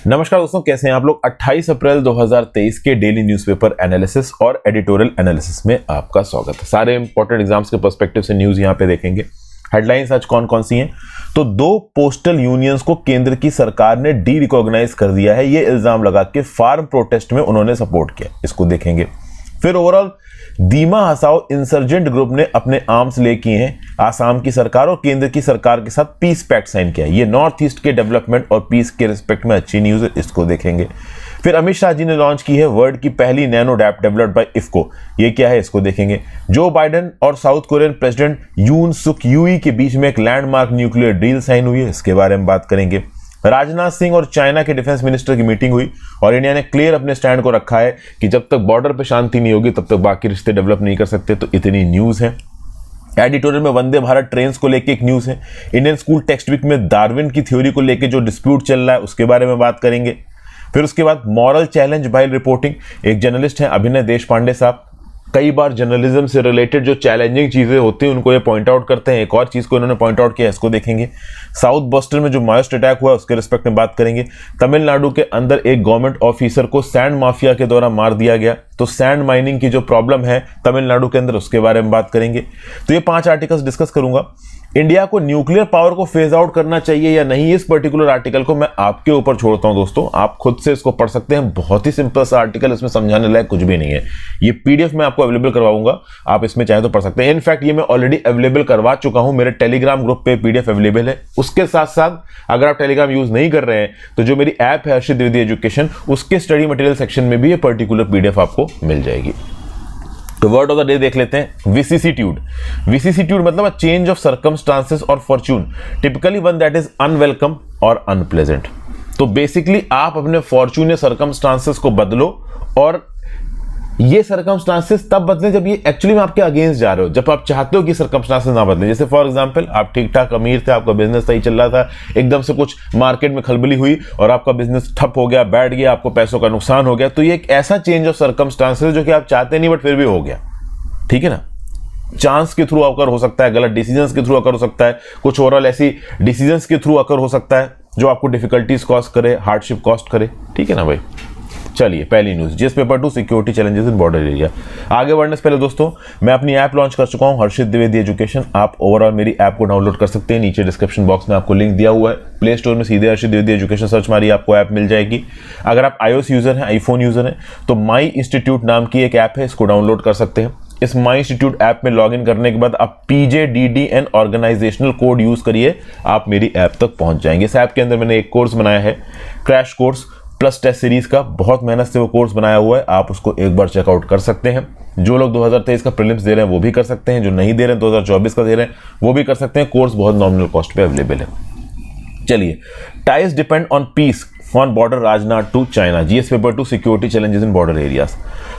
नमस्कार दोस्तों, कैसे हैं आप लोग। 28 अप्रैल 2023 के डेली न्यूज़पेपर एनालिसिस और एडिटोरियल एनालिसिस में आपका स्वागत है। सारे इंपॉर्टेंट एग्जाम्स के पर्सपेक्टिव से न्यूज़ यहां पे देखेंगे। हेडलाइंस आज कौन कौन सी हैं, तो 2 पोस्टल यूनियंस को केंद्र की सरकार ने डी रिकॉग्नाइज कर दिया है, ये इल्जाम लगा के फार्म प्रोटेस्ट में उन्होंने सपोर्ट किया, इसको देखेंगे। फिर ओवरऑल दीमा हसाओ इंसर्जेंट ग्रुप ने अपने आर्म्स ले किए हैं आसाम की सरकार और केंद्र की सरकार के साथ पीस पैक्ट साइन किया है। ये नॉर्थ ईस्ट के डेवलपमेंट और पीस के रिस्पेक्ट में अच्छी न्यूज है, इसको देखेंगे। फिर अमित शाह जी ने लॉन्च की है वर्ल्ड की पहली nano DAP developed by IFFCO, ये क्या है इसको देखेंगे। जो बाइडेन और साउथ कोरियन प्रेसिडेंट यून सुक यूई के बीच में एक लैंडमार्क न्यूक्लियर डील साइन हुई है, इसके बारे में बात करेंगे। राजनाथ सिंह और चाइना के डिफेंस मिनिस्टर की मीटिंग हुई और इंडिया ने क्लियर अपने स्टैंड को रखा है कि जब तक बॉर्डर पे शांति नहीं होगी तब तक बाकी रिश्ते डेवलप नहीं कर सकते, तो इतनी न्यूज है। एडिटोरियल में वंदे भारत ट्रेन्स को लेके एक न्यूज है। इंडियन स्कूल टेक्स्ट बुक में डार्विन की थ्योरी को लेके जो डिस्प्यूट चल रहा है उसके बारे में बात करेंगे। फिर उसके बाद मॉरल चैलेंज बाय रिपोर्टिंग, एक जर्नलिस्ट हैं अभिनय देशपांडे साहब, कई बार जर्नलिज्म से रिलेटेड जो चैलेंजिंग चीजें होती हैं उनको ये पॉइंट आउट करते हैं। एक और चीज को इन्होंने पॉइंट आउट किया, इसको देखेंगे। साउथ बोस्टन में जो मायोस्ट अटैक हुआ उसके रिस्पेक्ट में बात करेंगे। तमिलनाडु के अंदर एक गवर्नमेंट ऑफिसर को सैंड माफिया के द्वारा मार दिया गया, तो सैंड माइनिंग की जो प्रॉब्लम है तमिलनाडु के अंदर उसके बारे में बात करेंगे। तो ये 5 आर्टिकल्स डिस्कस करूंगा। इंडिया को न्यूक्लियर पावर को फेज आउट करना चाहिए या नहीं, इस पर्टिकुलर आर्टिकल को मैं आपके ऊपर छोड़ता हूं दोस्तों, आप खुद से इसको पढ़ सकते हैं। बहुत ही सिंपल सा आर्टिकल, इसमें समझाने लायक कुछ भी नहीं है। ये पीडीएफ मैं आपको अवेलेबल करवाऊंगा, आप इसमें चाहे तो पढ़ सकते हैं। इनफैक्ट ये मैं ऑलरेडी अवेलेबल करवा चुका हूं, मेरे टेलीग्राम ग्रुप पे पीडीएफ अवेलेबल है। उसके साथ साथ अगर आप टेलीग्राम यूज नहीं कर रहे हैं तो जो मेरी ऐप है हर्षित द्विवेदी एजुकेशन, उसके स्टडी मटेरियल सेक्शन में भी ये पर्टिकुलर पीडीएफ आपको मिल जाएगी। तो वर्ड ऑफ द डे देख लेते हैं, विसिसिट्यूड। विसिसिट्यूड मतलब अ चेंज ऑफ सर्कमस्टांसेस और Fortune, typically one that is unwelcome और अनप्लेजेंट। तो बेसिकली आप अपने फॉर्च्यून या सर्कमस्टांसेस को बदलो, और ये सर्कमस्टांसेस तब बदलें जब ये एक्चुअली में आपके अगेंस्ट जा रहे हो, जब आप चाहते हो कि सर्कमस्टांसेस ना बदलें। जैसे फॉर एग्जांपल आप ठीक ठाक अमीर थे, आपका बिजनेस सही चल रहा था, एकदम से कुछ मार्केट में खलबली हुई और आपका बिजनेस ठप हो गया, बैठ गया, आपको पैसों का नुकसान हो गया। तो ये एक ऐसा चेंज ऑफ सर्कमस्टांसेस जो कि आप चाहते नहीं बट फिर भी हो गया, ठीक है ना। चांस के थ्रू अकर हो सकता है, गलत डिसीजंस के थ्रू अकर हो सकता है, कुछ ओवरऑल ऐसी डिसीजंस के थ्रू अकर हो सकता है जो आपको डिफिकल्टीज कॉस्ट करे, हार्डशिप कॉस्ट करे, ठीक है ना भाई। चलिए पहली news, GS paper 2 security challenges in border area. आगे बढ़ने से पहले दोस्तों मैं अपनी ऐप लॉन्च कर चुका हूं, हर्षित द्विवेदी एजुकेशन। आप ओवरऑल मेरी ऐप को डाउनलोड कर सकते हैं, नीचे डिस्क्रिप्शन बॉक्स में आपको लिंक दिया हुआ है। प्ले स्टोर में सीधे हर्षित द्विवेदी एजुकेशन सर्च मारिए, आपको ऐप मिल जाएगी। अगर आप iOS यूजर हैं, आईफोन यूजर हैं, तो माई इंस्टीट्यूट नाम की एक ऐप है, इसको डाउनलोड कर सकते हैं। इस माई इंस्टीट्यूट ऐप में लॉगिन करने के बाद आप PJDDN ऑर्गेनाइजेशनल कोड यूज करिए, आप मेरी ऐप तक पहुंच जाएंगे। इस ऐप के अंदर मैंने एक कोर्स बनाया है, crash course plus test series का, बहुत मेहनत से वो कोर्स बनाया हुआ है, आप उसको एक बार चेकआउट कर सकते हैं। जो लोग 2023 का प्रीलिम्स दे रहे हैं वो भी कर सकते हैं, जो नहीं दे रहे हैं 2024 का दे रहे हैं वो भी कर सकते हैं। कोर्स बहुत नॉमिनल कॉस्ट पे अवेलेबल है। चलिए, ties depend on peace on border Rajnath to China, GS paper 2 security challenges in border areas.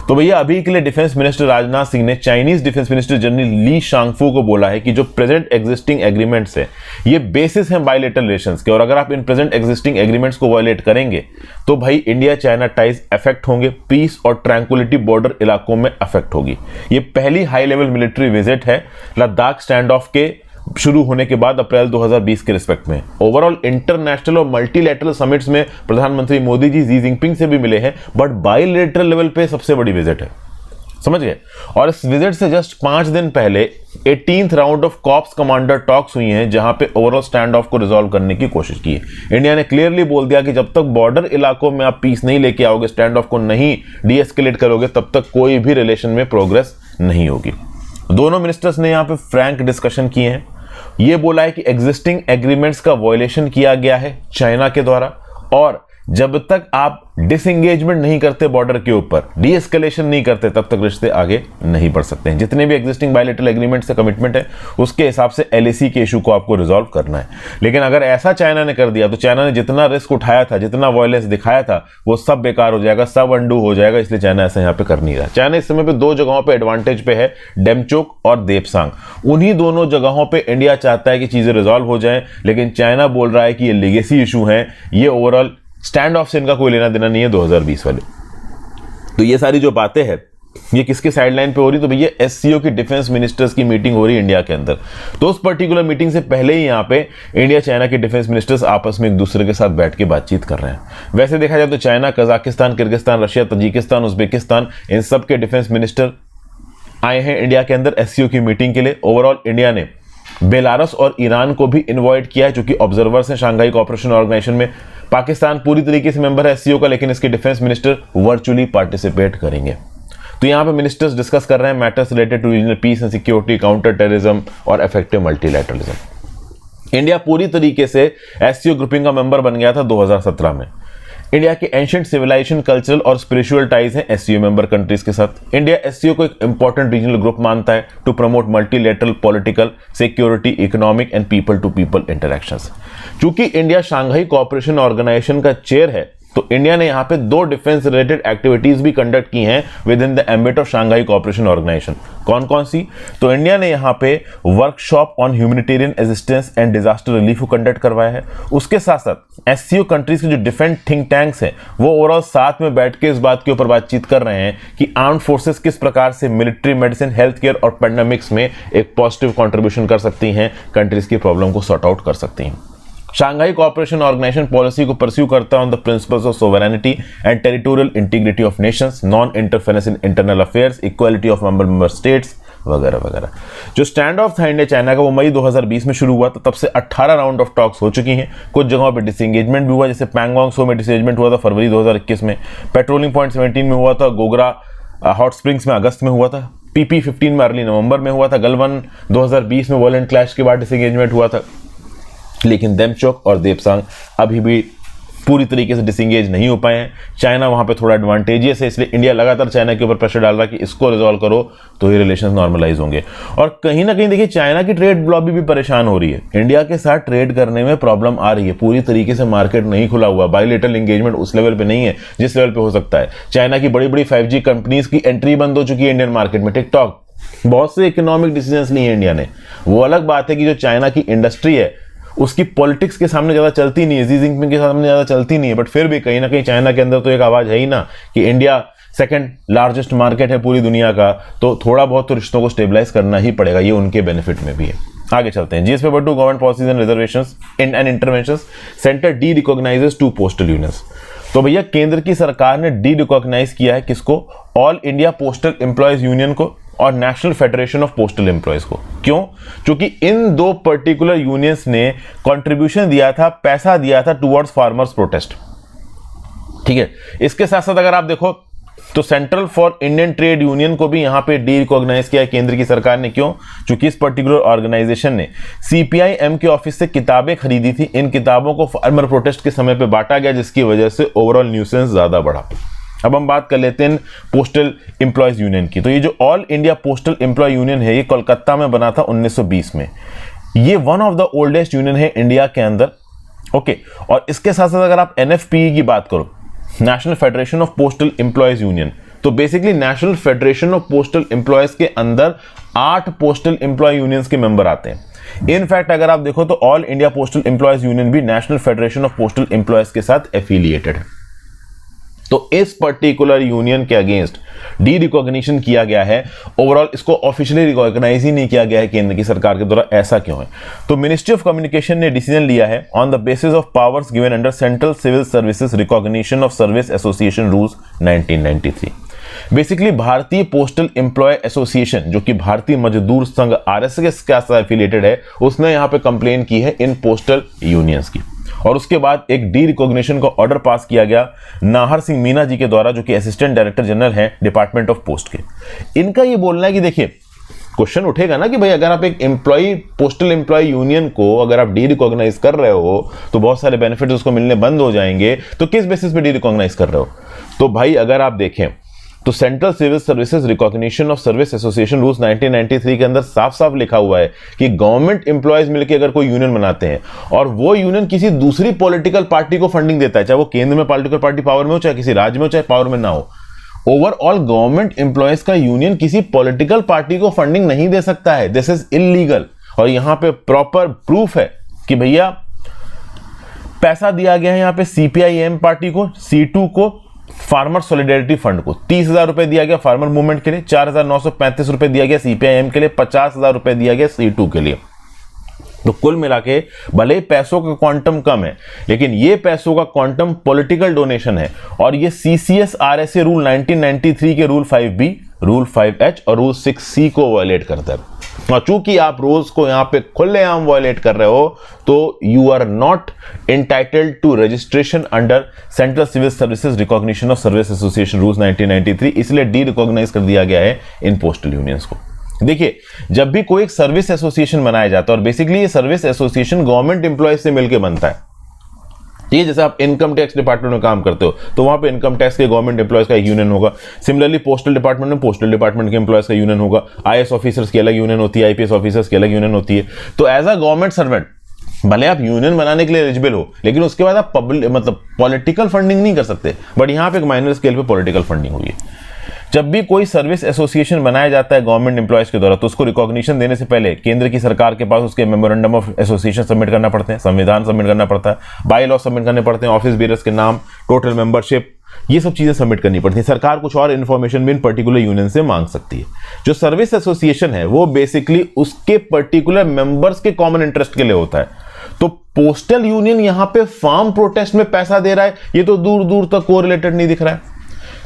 तो भैया अभी के लिए डिफेंस मिनिस्टर राजनाथ सिंह ने Chinese defence minister general Li Shangfu को बोला है कि जो प्रेजेंट एग्जिस्टिंग एग्रीमेंट्स है ये बेसिस हैं बायलैटरल रिलेशंस के, और अगर आप इन प्रेजेंट एग्जिस्टिंग एग्रीमेंट्स को वायलेट करेंगे तो भाई इंडिया चाइना टाइज अफेक्ट होंगे, पीस और ट्रैंक्विलिटी बॉर्डर इलाकों में अफेक्ट होगी। ये पहली हाई लेवल मिलिट्री विजिट है लद्दाख स्टैंड ऑफ के शुरू होने के बाद अप्रैल 2020 के रिस्पेक्ट में। ओवरऑल इंटरनेशनल और मल्टीलैटरल समिट्स में प्रधानमंत्री मोदी जी शी जिनपिंग से भी मिले हैं, बट बायलैटरल लेवल पे सबसे बड़ी विजिट है, समझ गए। और इस विजिट से जस्ट 5 दिन पहले 18th round of cops commander talks हुई हैं, जहां पे ओवरऑल स्टैंड ऑफ को रिजॉल्व करने की कोशिश की है। इंडिया ने क्लियरली बोल दिया कि जब तक बॉर्डर इलाकों में आप पीस नहीं लेके आओगे, स्टैंड ऑफ को नहीं डीएस्केलेट करोगे, तब तक कोई भी रिलेशन में प्रोग्रेस नहीं होगी। दोनों मिनिस्टर्स ने यहां पे फ्रैंक डिस्कशन किए हैं। ये बोला है कि एग्जिस्टिंग एग्रीमेंट्स का वायलेशन किया गया है चाइना के द्वारा, और जब तक आप डिसएंगेजमेंट नहीं करते बॉर्डर के ऊपर, डीएस्केलेशन नहीं करते, तब तक रिश्ते आगे नहीं बढ़ सकते हैं। जितने भी एग्जिस्टिंग बायलैटरल एग्रीमेंट से कमिटमेंट है उसके हिसाब से एलएसी के इशू को आपको रिजॉल्व करना है। लेकिन अगर ऐसा चाइना ने कर दिया तो चाइना ने जितना रिस्क उठाया था, जितना वायलेंस दिखाया था, वो सब बेकार हो जाएगा, सब अंडू हो जाएगा। इसलिए चाइना ऐसा यहाँ पे कर नहीं रहा। चाइना इस समय पे 2 जगहों पे एडवांटेज पे है, डेमचोक और देपसांग। उन्हीं दोनों जगहों पे इंडिया चाहता है कि चीजें रिजॉल्व हो जाएं, लेकिन चाइना बोल रहा है कि ये लीगेसी इशू है, ये ओवरऑल स्टैंड ऑफ से इनका कोई लेना देना नहीं है 2020 वाले। तो ये सारी जो बातें हैं ये किसके साइडलाइन पे हो रही, तो भैया एससीओ की डिफेंस मिनिस्टर्स की मीटिंग हो रही है इंडिया के अंदर। तो उस पर्टिकुलर मीटिंग से पहले ही यहाँ पे इंडिया चाइना के डिफेंस मिनिस्टर्स आपस में एक दूसरे के साथ बैठ के बातचीत कर रहे हैं। वैसे देखा जाए तो China, Kazakhstan, Kyrgyzstan, Russia, Tajikistan, Uzbekistan, इन सब के डिफेंस मिनिस्टर आए हैं इंडिया के अंदर एससीओ की मीटिंग के लिए। ओवरऑल इंडिया ने बेलारूस और ईरान को भी इन्वाइट किया है, जो कि ऑब्जर्वर्स हैं शांघाई कोऑपरेशन ऑर्गेनाइजेशन में। पाकिस्तान पूरी तरीके से मेंबर है एससीओ का, लेकिन इसके डिफेंस मिनिस्टर वर्चुअली पार्टिसिपेट करेंगे। तो यहाँ पे मिनिस्टर्स डिस्कस कर रहे हैं matters related to regional peace and security, counter terrorism और इफेक्टिव मल्टीलैटरलिज्म। इंडिया पूरी तरीके से एससीओ ग्रुपिंग का मेंबर बन गया था 2017 में। इंडिया के एंशिएंट सिविलाइजेशन, कल्चरल और स्पिरिचुअल टाइज हैं एससीओ मेंबर कंट्रीज के साथ। इंडिया एससीओ को एक इंपॉर्टेंट रीजनल ग्रुप मानता है to promote multilateral political, security, economic and people to people interactions. चूंकि इंडिया शांघाई कोऑपरेशन ऑर्गेनाइजेशन का चेयर है, तो इंडिया ने यहाँ पे 2 डिफेंस रिलेटेड एक्टिविटीज भी कंडक्ट की हैं within the ambit of Shanghai Cooperation Organisation. कौन कौन सी, तो इंडिया ने यहाँ पे workshop on humanitarian assistance and disaster relief को कंडक्ट करवाया है। उसके साथ साथ एससीओ कंट्रीज के जो डिफेंस थिंक टैंक्स हैं वो ओवरऑल साथ में बैठ के इस बात के ऊपर बातचीत कर रहे हैं कि आर्म्ड फोर्सेस किस प्रकार से मिलिट्री, मेडिसिन, हेल्थ केयर और पैंडेमिक्स में एक पॉजिटिव कॉन्ट्रीब्यूशन कर सकती हैं, कंट्रीज की प्रॉब्लम को सॉर्ट आउट कर सकती हैं। शांघाई कोऑपरेशन ऑर्गेनाइजेशन पॉलिसी को परस्यू करता है on the principles of sovereignty and territorial integrity of Nations, non interference in internal affairs, equality of member states वगैरह वगैरह। जो स्टैंड ऑफ था इंडिया चाइना का वो मई 2020 में शुरू हुआ था। तब से 18 राउंड ऑफ टॉक्स हो चुकी हैं। कुछ जगहों पे डिसएंगेजमेंट भी हुआ, जैसे पैंगोंग सो में डिसएंगेजमेंट हुआ था फरवरी 2021 में, पेट्रोलिंग पॉइंट 17 में हुआ था, गोगरा हॉट स्प्रिंग्स में अगस्त में हुआ था, पीपी 15 में अर्ली नवंबर में हुआ था, गलवान 2020 में वॉलेंट क्लैश के बाद डिसएंगेजमेंट हुआ था। लेकिन देमचोक और देपसांग अभी भी पूरी तरीके से डिसएंगेज नहीं हो पाए हैं। चाइना वहां पे थोड़ा एडवांटेजियस है, इसलिए इंडिया लगातार चाइना के ऊपर प्रेशर डाल रहा है कि इसको रिजॉल्व करो तो ही रिलेशंस नॉर्मलाइज होंगे। और कहीं ना कहीं देखिए चाइना की ट्रेड लॉबी भी परेशान हो रही है, इंडिया के साथ ट्रेड करने में प्रॉब्लम आ रही है। पूरी तरीके से मार्केट नहीं खुला हुआ, बायलैटरल एंगेजमेंट उस लेवल पे नहीं है जिस लेवल पे हो सकता है। चाइना की बड़ी बड़ी 5G कंपनीज की एंट्री बंद हो चुकी है इंडियन मार्केट में। टिकटॉक, बहुत से इकोनॉमिक डिसीजंस लिए इंडिया ने। वो अलग बात है कि जो चाइना की इंडस्ट्री है उसकी पॉलिटिक्स के सामने ज्यादा चलती नहीं है, शी जिनपिंग के सामने ज्यादा चलती नहीं है, बट फिर भी कहीं ना कहीं चाइना के अंदर तो एक आवाज है ही ना कि इंडिया सेकंड लार्जेस्ट मार्केट है पूरी दुनिया का, तो थोड़ा बहुत तो रिश्तों को स्टेबलाइज करना ही पड़ेगा। ये उनके बेनिफिट में भी है। आगे चलते हैं। GS paper 2 government policies and reservations and interventions, centre D recognises 2 postal unions. तो भैया केंद्र की सरकार ने डी रिकॉग्नाइज किया है किसको, all India postal employees union को और national federation of postal employees को। क्यों? क्योंकि इन 2 पर्टिकुलर यूनियंस ने कंट्रीब्यूशन दिया था, पैसा दिया था टुवर्ड्स फार्मर्स प्रोटेस्ट। ठीक है, इसके साथ साथ अगर आप देखो तो central for Indian trade union को भी यहां पे डी रिकॉग्नाइज किया है केंद्र की सरकार ने। क्यों? क्योंकि इस पर्टिकुलर ऑर्गेनाइजेशन ने सीपीआईएम के ऑफिस से किताबें खरीदी थी। इन किताबों को फार्मर प्रोटेस्ट के समय पे बांटा गया, जिसकी वजह से ओवरऑल न्यूसेंस ज्यादा बढ़ा। अब हम बात कर लेते हैं पोस्टल एम्प्लॉयज यूनियन की। तो ये जो all India postal employ union है, ये कोलकाता में बना था 1920 में। ये one of the oldest union है इंडिया के अंदर। ओके, और इसके साथ साथ अगर आप एनएफपीई की बात करो, national federation of postal employees union, तो basically national federation of postal employees के अंदर 8 पोस्टल एम्प्लॉय यूनियंस के मेंबर आते हैं। इनफैक्ट अगर आप देखो तो all India postal employees union भी national federation of postal employees के साथ एफिलिएटेड है। तो इस पर्टिकुलर यूनियन के अगेंस्ट डी रिकॉग्निशन किया गया है। ओवरऑल इसको ऑफिशियली रिकॉग्नाइज ही नहीं किया गया है केंद्र की सरकार के द्वारा। ऐसा क्यों है? तो मिनिस्ट्री ऑफ कम्युनिकेशन ने डिसीजन लिया है on the basis of powers given under central civil services recognition of service association rules 1993। Basically Bharatiya postal employ association, जो कि भारतीय मजदूर संघ आरएसएस के साथ एफिलिएटेड है, उसने यहां पे कंप्लेन की है इन पोस्टल यूनियंस की। और उसके बाद एक डी रिकॉग्निशन का ऑर्डर पास किया गया नाहर सिंह मीना जी के द्वारा, जो कि असिस्टेंट डायरेक्टर जनरल हैं डिपार्टमेंट ऑफ पोस्ट के। इनका ये बोलना है कि देखिए क्वेश्चन उठेगा ना कि भाई अगर आप एक एम्प्लॉय पोस्टल एम्प्लॉय यूनियन को अगर आप डी रिकॉग्नाइज कर रहे हो तो बहुत सारे बेनिफिट्स उसको मिलने बंद हो जाएंगे, तो किस बेसिस पे डी रिकॉग्नाइज कर रहे हो? तो भाई अगर आप देखें तो central civil services recognition of service association rules 1993 के अंदर साफ साफ लिखा हुआ है कि गवर्नमेंट एम्प्लॉयज मिलकर अगर कोई यूनियन बनाते हैं और वो यूनियन किसी दूसरी पॉलिटिकल पार्टी को फंडिंग देता है, चाहे वो केंद्र में पॉलिटिकल पार्टी पावर में हो, चाहे किसी राज्य में हो, चाहे पावर में ना हो, ओवरऑल गवर्नमेंट एम्प्लॉयज का यूनियन किसी पॉलिटिकल पार्टी को फंडिंग नहीं दे सकता है। This is illegal. और यहां पे प्रॉपर प्रूफ है कि भैया पैसा दिया गया है यहां पे सीपीआईएम पार्टी को, C2 को, फार्मर सॉलिडेरिटी फंड को 30,000 रुपए दिया गया फार्मर मूवमेंट के लिए, 4,935 रुपए दिया गया सीपीआईएम के लिए, 50,000 रुपए दिया गया C2 के लिए। तो कुल मिला के भले पैसों का क्वांटम कम है, लेकिन ये पैसों का क्वांटम पॉलिटिकल डोनेशन है, और ये CCS RSA रूल 1993 के रूल 5B, रूल 5H और रूल 6C को वायलेट करता है। और चूंकि आप रोज को यहां पे खुलेआम वायलेट कर रहे हो, तो you are not entitled to registration under central civil services recognition of service association rules 1993, इसलिए डी रिकॉग्नाइज कर दिया गया है इन पोस्टल यूनियंस को। देखिए, जब भी कोई एक सर्विस एसोसिएशन बनाया जाता है, और बेसिकली ये सर्विस एसोसिएशन गवर्नमेंट एम्प्लॉयज से मिलकर बनता है, ठीक है। जैसे आप इनकम टैक्स डिपार्टमेंट में काम करते हो तो वहां पे इनकम टैक्स के गवर्नमेंट एम्प्लॉयज का एक यूनियन होगा। सिमिलरली पोस्टल डिपार्टमेंट में पोस्टल डिपार्टमेंट के एम्प्लॉयज का यूनियन होगा। IAS ऑफिसर्स की अलग यूनियन होती है, IPS ऑफिसर्स की अलग यूनियन होती है। तो एज अ गवर्नमेंट सर्वेंट भले आप यूनियन बनाने के लिए एलिजिबल हो, लेकिन उसके बाद आप पॉलिटिकल फंडिंग नहीं कर सकते। बट यहां पे एक माइनर स्केल पे पॉलिटिकल फंडिंग हुई है। जब भी कोई सर्विस एसोसिएशन बनाया जाता है गवर्नमेंट एम्प्लॉयज के द्वारा, तो उसको रिकॉग्निशन देने से पहले केंद्र की सरकार के पास उसके मेमोरेंडम ऑफ एसोसिएशन सबमिट करना पड़ते हैं, संविधान सबमिट करना पड़ता है, बाय लॉ सबमिट करने पड़ते हैं, ऑफिस बेरर्स के नाम, टोटल मेंबरशिप, ये सब चीजें सबमिट करनी पड़ती है। सरकार कुछ और इन्फॉर्मेशन भी इन पर्टिकुलर यूनियन से मांग सकती है। जो सर्विस एसोसिएशन है वो बेसिकली उसके पर्टिकुलर मेंबर्स के कॉमन इंटरेस्ट के लिए होता है। तो पोस्टल यूनियन यहां पे फार्म प्रोटेस्ट में पैसा दे रहा है, ये तो दूर दूर तक कोरिलेटेड नहीं दिख रहा है।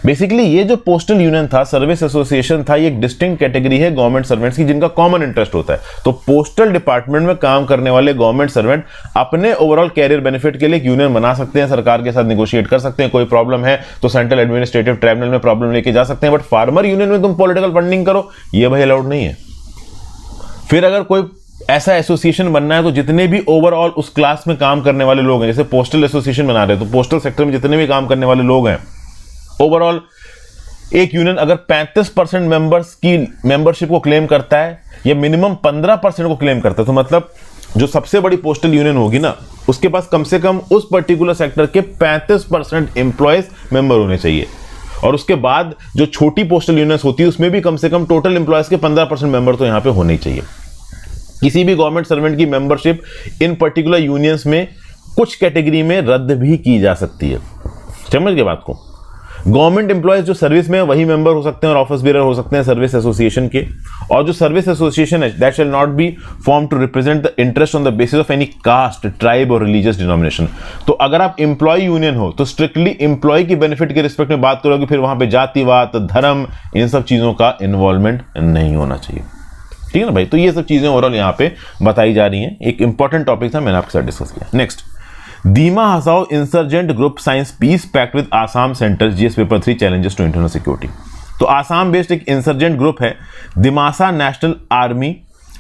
बेसिकली ये जो पोस्टल यूनियन था, सर्विस एसोसिएशन था, ये एक डिस्टिंक्ट कैटेगरी है गवर्नमेंट सर्वेंट्स की जिनका कॉमन इंटरेस्ट होता है। तो पोस्टल डिपार्टमेंट में काम करने वाले गवर्नमेंट सर्वेंट अपने ओवरऑल कैरियर बेनिफिट के लिए एक यूनियन बना सकते हैं, सरकार के साथ नेगोशिएट कर सकते हैं। कोई प्रॉब्लम है तो सेंट्रल एडमिनिस्ट्रेटिव ट्राइब्यूनल में प्रॉब्लम लेके जा सकते हैं। बट फार्मर यूनियन में तुम पॉलिटिकल फंडिंग करो, ये भाई अलाउड नहीं है। फिर अगर कोई ऐसा एसोसिएशन बनना है तो जितने भी ओवरऑल उस क्लास में काम करने वाले लोग हैं, जैसे पोस्टल एसोसिएशन बना रहे हैं तो पोस्टल सेक्टर में जितने भी काम करने वाले लोग हैं, ओवरऑल एक यूनियन अगर 35% मेंबर्स की मेंबरशिप को क्लेम करता है या मिनिमम 15% को क्लेम करता है, तो मतलब जो सबसे बड़ी पोस्टल यूनियन होगी ना, उसके पास कम से कम उस पर्टिकुलर सेक्टर के 35% एम्प्लॉयज मेंबर होने चाहिए। और उसके बाद जो छोटी पोस्टल यूनियंस होती है उसमें भी कम से कम टोटल एम्प्लॉयज के 15% मेंबर तो यहां पे होने चाहिए। किसी भी गवर्नमेंट सर्वेंट की मेंबरशिप इन पर्टिकुलर यूनियंस में कुछ कैटेगरी में रद्द भी की जा सकती है। समझ गए बात को? गवर्नमेंट एम्प्लॉयज जो सर्विस में है वही मेंबर हो सकते हैं और ऑफिस बेरर हो सकते हैं सर्विस एसोसिएशन के। और जो सर्विस एसोसिएशन है that shall not be form to represent the interest on the basis of any caste, tribe और रिलीजियस डिनोमिनेशन। तो अगर आप एम्प्लॉय यूनियन हो तो स्ट्रिक्टली एम्प्लॉय की बेनिफिट के रिस्पेक्ट में बात करोगे, फिर वहां पे जातिवाद, धर्म, इन सब चीजों का इन्वॉल्वमेंट नहीं होना चाहिए। ठीक है ना भाई? तो ये सब चीजें ओवरऑल यहाँ पे बताई जा रही हैं। एक इंपॉर्टेंट टॉपिक था, मैंने आपके साथ डिस्कस किया। Next, Dima Hasao insurgent group signs peace pact with Assam centre GS paper 3 challenges to internal security. तो आसाम बेस्ड एक इंसर्जेंट ग्रुप है, Dimasa national army,